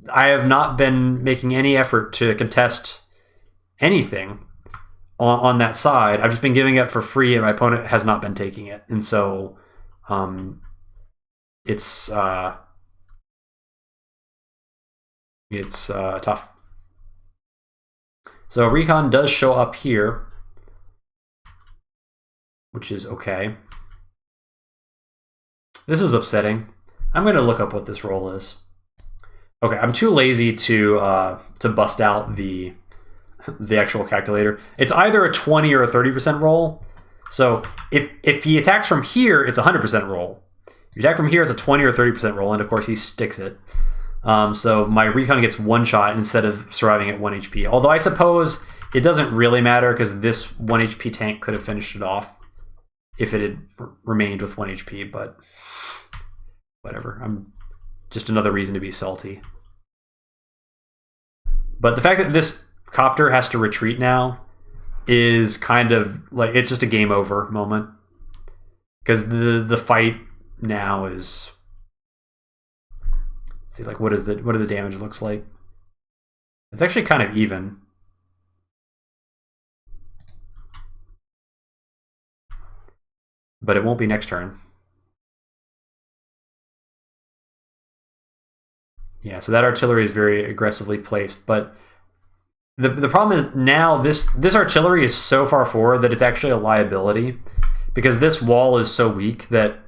A: I have not been making any effort to contest anything on that side. I've just been giving it for free, and my opponent has not been taking it. And so it's tough. So recon does show up here, which is okay. This is upsetting. I'm going to look up what this roll is. Okay, I'm too lazy to bust out the actual calculator. It's either a 20 or a 30% roll. So if he attacks from here, it's a 100% roll. If you attack from here, it's a 20 or 30% roll, and of course he sticks it. So my recon gets 1 shot instead of surviving at 1 HP. Although I suppose it doesn't really matter because this 1 HP tank could have finished it off if it had remained with 1 HP, but whatever. I'm just another reason to be salty. But the fact that this copter has to retreat now is kind of like, it's just a game over moment. Because the fight now is... See, like, what do the damage looks like? It's actually kind of even. But it won't be next turn. Yeah, so that artillery is very aggressively placed, but The problem is now this artillery is so far forward that it's actually a liability, because this wall is so weak that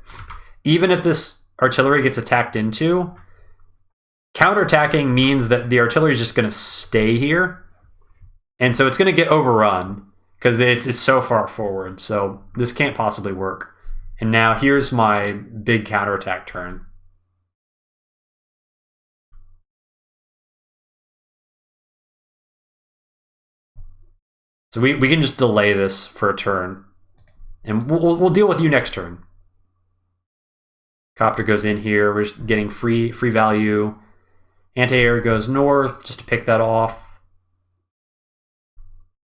A: even if this artillery gets attacked into, counterattacking means that the artillery is just going to stay here, and so it's going to get overrun because it's so far forward. So this can't possibly work. And now here's my big counterattack turn. So we can just delay this for a turn, and we'll deal with you next turn. Copter goes in here. We're just getting free value. Anti-air goes north just to pick that off,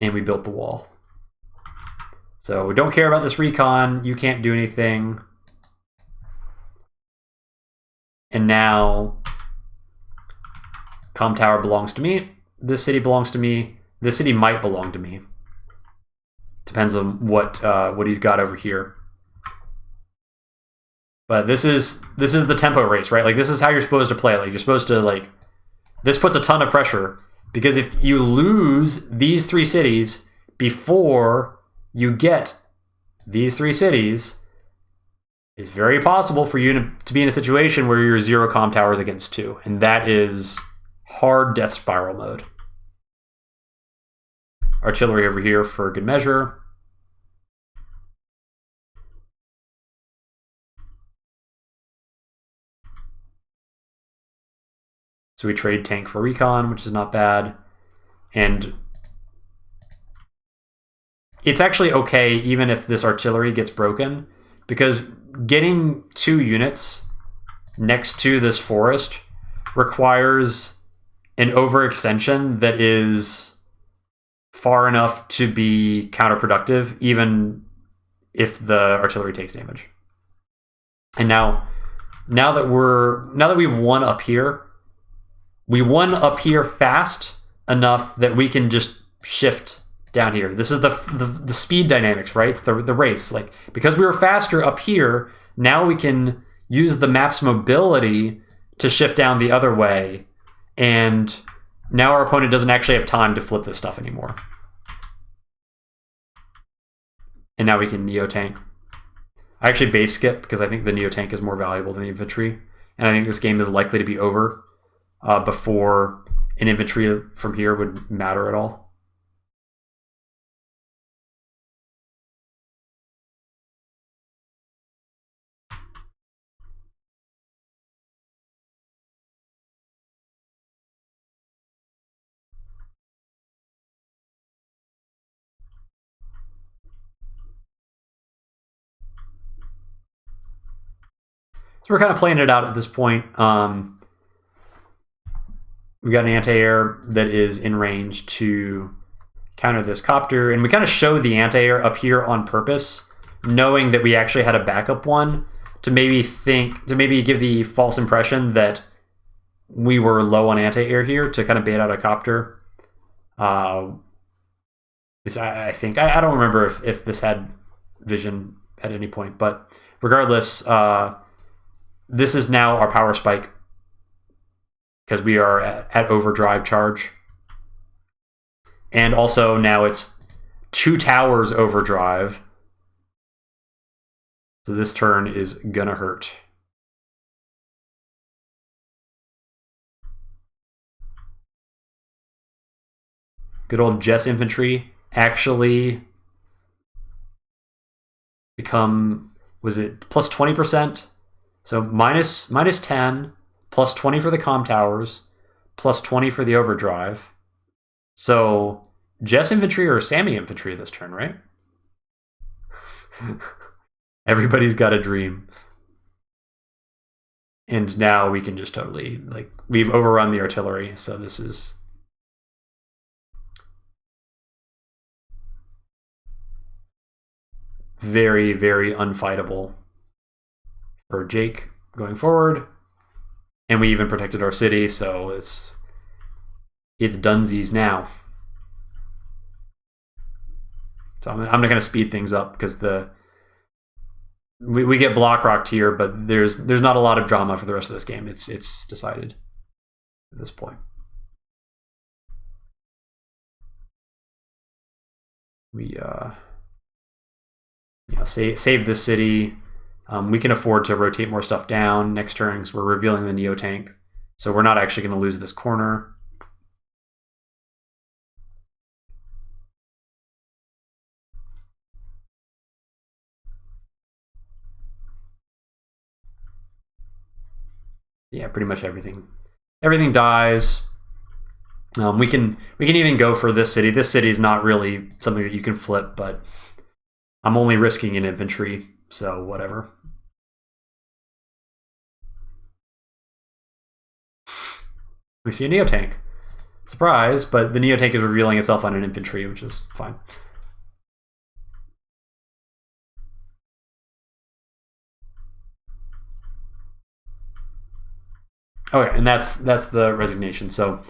A: and we built the wall. So we don't care about this recon. You can't do anything. And now comm tower belongs to me. This city belongs to me. This city might belong to me. Depends on what he's got over here. But this is the tempo race, right? Like, this is how you're supposed to play. Like, you're supposed to, like, this puts a ton of pressure, because if you lose these 3 cities before you get these 3 cities, it's very possible for you to be in a situation where you're 0 comm towers against 2, and that is hard death spiral mode. Artillery over here for good measure. So we trade tank for recon, which is not bad. And it's actually okay even if this artillery gets broken, because getting 2 units next to this forest requires an overextension that is far enough to be counterproductive, even if the artillery takes damage. And now that we've won up here, we won up here fast enough that we can just shift down here. This is the speed dynamics, right? It's the race. Like, because we were faster up here, now we can use the map's mobility to shift down the other way, and now our opponent doesn't actually have time to flip this stuff anymore. And now we can neo-tank. I actually base skip because I think the neo-tank is more valuable than the infantry, and I think this game is likely to be over before an infantry from here would matter at all. So we're kind of playing it out at this point. We got an anti-air that is in range to counter this copter, and we kind of show the anti-air up here on purpose, knowing that we actually had a backup one to maybe give the false impression that we were low on anti-air here to kind of bait out a copter. I think I don't remember if this had vision at any point, but regardless, this is now our power spike because we are at overdrive charge. And also now it's 2 towers overdrive. So this turn is gonna hurt. Good old Jess infantry actually become, was it plus 20%? So minus 10, plus 20 for the comm towers, plus 20 for the overdrive. So Jess infantry or Sammy infantry this turn, right? Everybody's got a dream. And now we can just totally, like, we've overrun the artillery, so this is very, very unfightable for Jake going forward. And we even protected our city, so it's dunsies now. So I'm not going to speed things up because we get block rocked here, but there's not a lot of drama for the rest of this game. It's decided at this point. we save this city. We can afford to rotate more stuff down next turn because we're revealing the Neo tank. So we're not actually going to lose this corner. Yeah, pretty much everything. Everything dies. We can even go for this city. This city is not really something that you can flip, but I'm only risking an infantry, so whatever. We see a Neo tank. Surprise, but the Neo tank is revealing itself on an infantry, which is fine. Okay, and that's the resignation. So,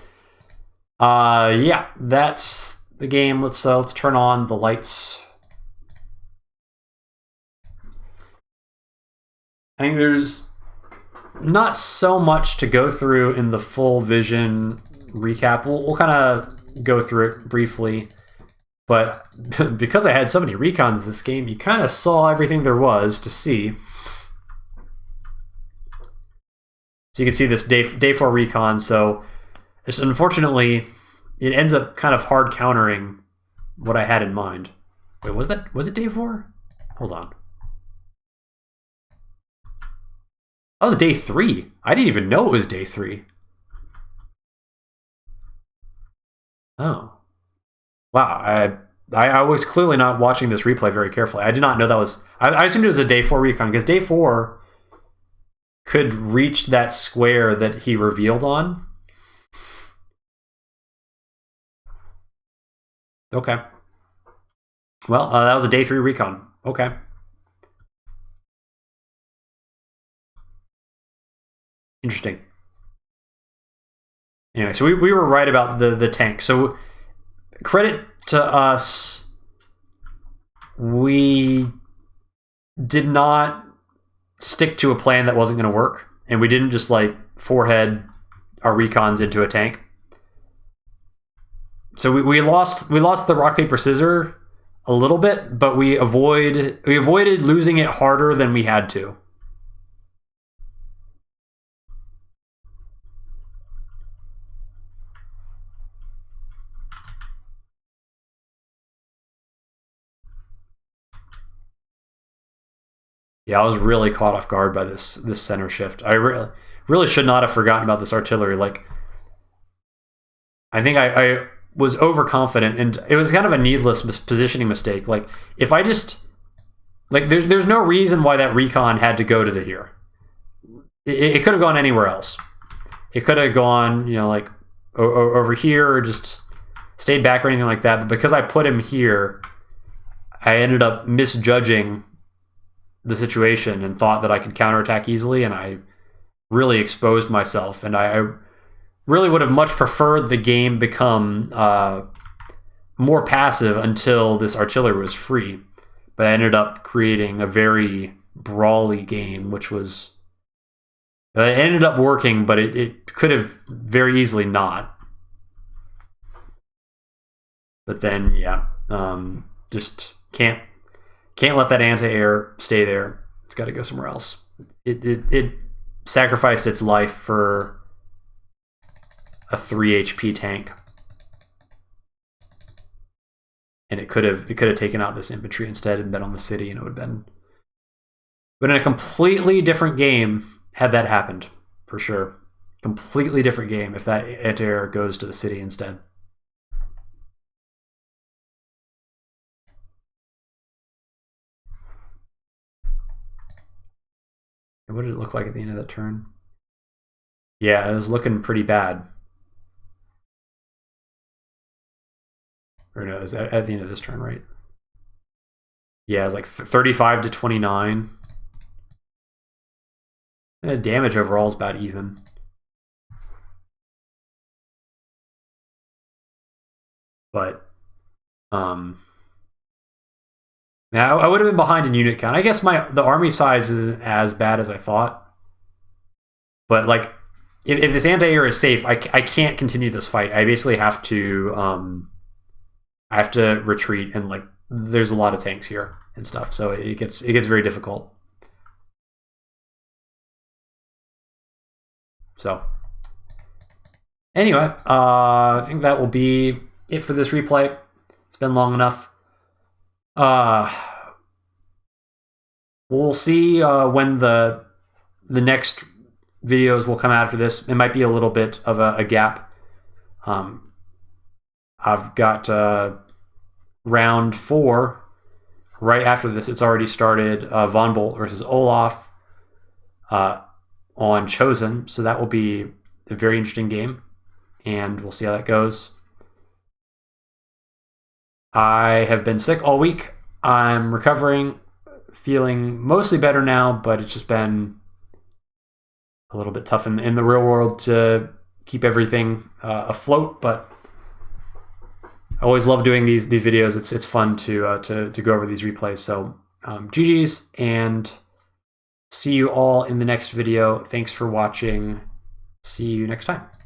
A: yeah, that's the game. Let's turn on the lights. I think there's not so much to go through in the full vision recap. We'll kind of go through it briefly, but because I had so many recons this game, you kind of saw everything there was to see. So you can see this day 4 recon. So unfortunately, it ends up kind of hard countering what I had in mind. Wait, was it day 4? Hold on. That was day 3. I didn't even know it was day 3. Oh. Wow. I was clearly not watching this replay very carefully. I did not know that was... I assumed it was a day 4 recon, because day 4 could reach that square that he revealed on. Okay. Well, that was a day 3 recon. Okay. Interesting. Anyway, so we were right about the tank. So credit to us, we did not stick to a plan that wasn't going to work, and we didn't just like forehead our recons into a tank. So we lost the rock paper scissor a little bit, but we avoided losing it harder than we had to. Yeah, I was really caught off guard by this center shift. I really should not have forgotten about this artillery. Like, I think I was overconfident, and it was kind of a needless positioning mistake. Like, if I just... Like, there's no reason why that recon had to go to the here. It could have gone anywhere else. It could have gone, you know, like, over here, or just stayed back or anything like that. But because I put him here, I ended up misjudging the situation and thought that I could counterattack easily, and I really exposed myself. And I really would have much preferred the game become more passive until this artillery was free. But I ended up creating a very brawly game, which was... It ended up working, but it could have very easily not. But then, yeah, just can't let that anti-air stay there. It's got to go somewhere else. It sacrificed its life for a 3 HP tank, and it could have taken out this infantry instead and been on the city, and it would have been in a completely different game had that happened, for sure. Completely different game if that anti-air goes to the city instead. And what did it look like at the end of that turn? Yeah, it was looking pretty bad. Or no, it was at the end of this turn, right? Yeah, it was like 35 to 29. And damage overall is about even. But, now I would have been behind in unit count. I guess the army size isn't as bad as I thought. But like, if this anti-air is safe, I can't continue this fight. I basically have to retreat and like there's a lot of tanks here and stuff, so it gets very difficult. So anyway, I think that will be it for this replay. It's been long enough. We'll see when the next videos will come after this. It might be a little bit of a gap. I've got round 4 right after this. It's already started Von Bolt versus Olaf on Chosen, so that will be a very interesting game, and we'll see how that goes. I have been sick all week. I'm recovering, feeling mostly better now, but it's just been a little bit tough in the real world to keep everything afloat, but I always love doing these videos. It's fun to go over these replays. So GG's, and see you all in the next video. Thanks for watching. See you next time.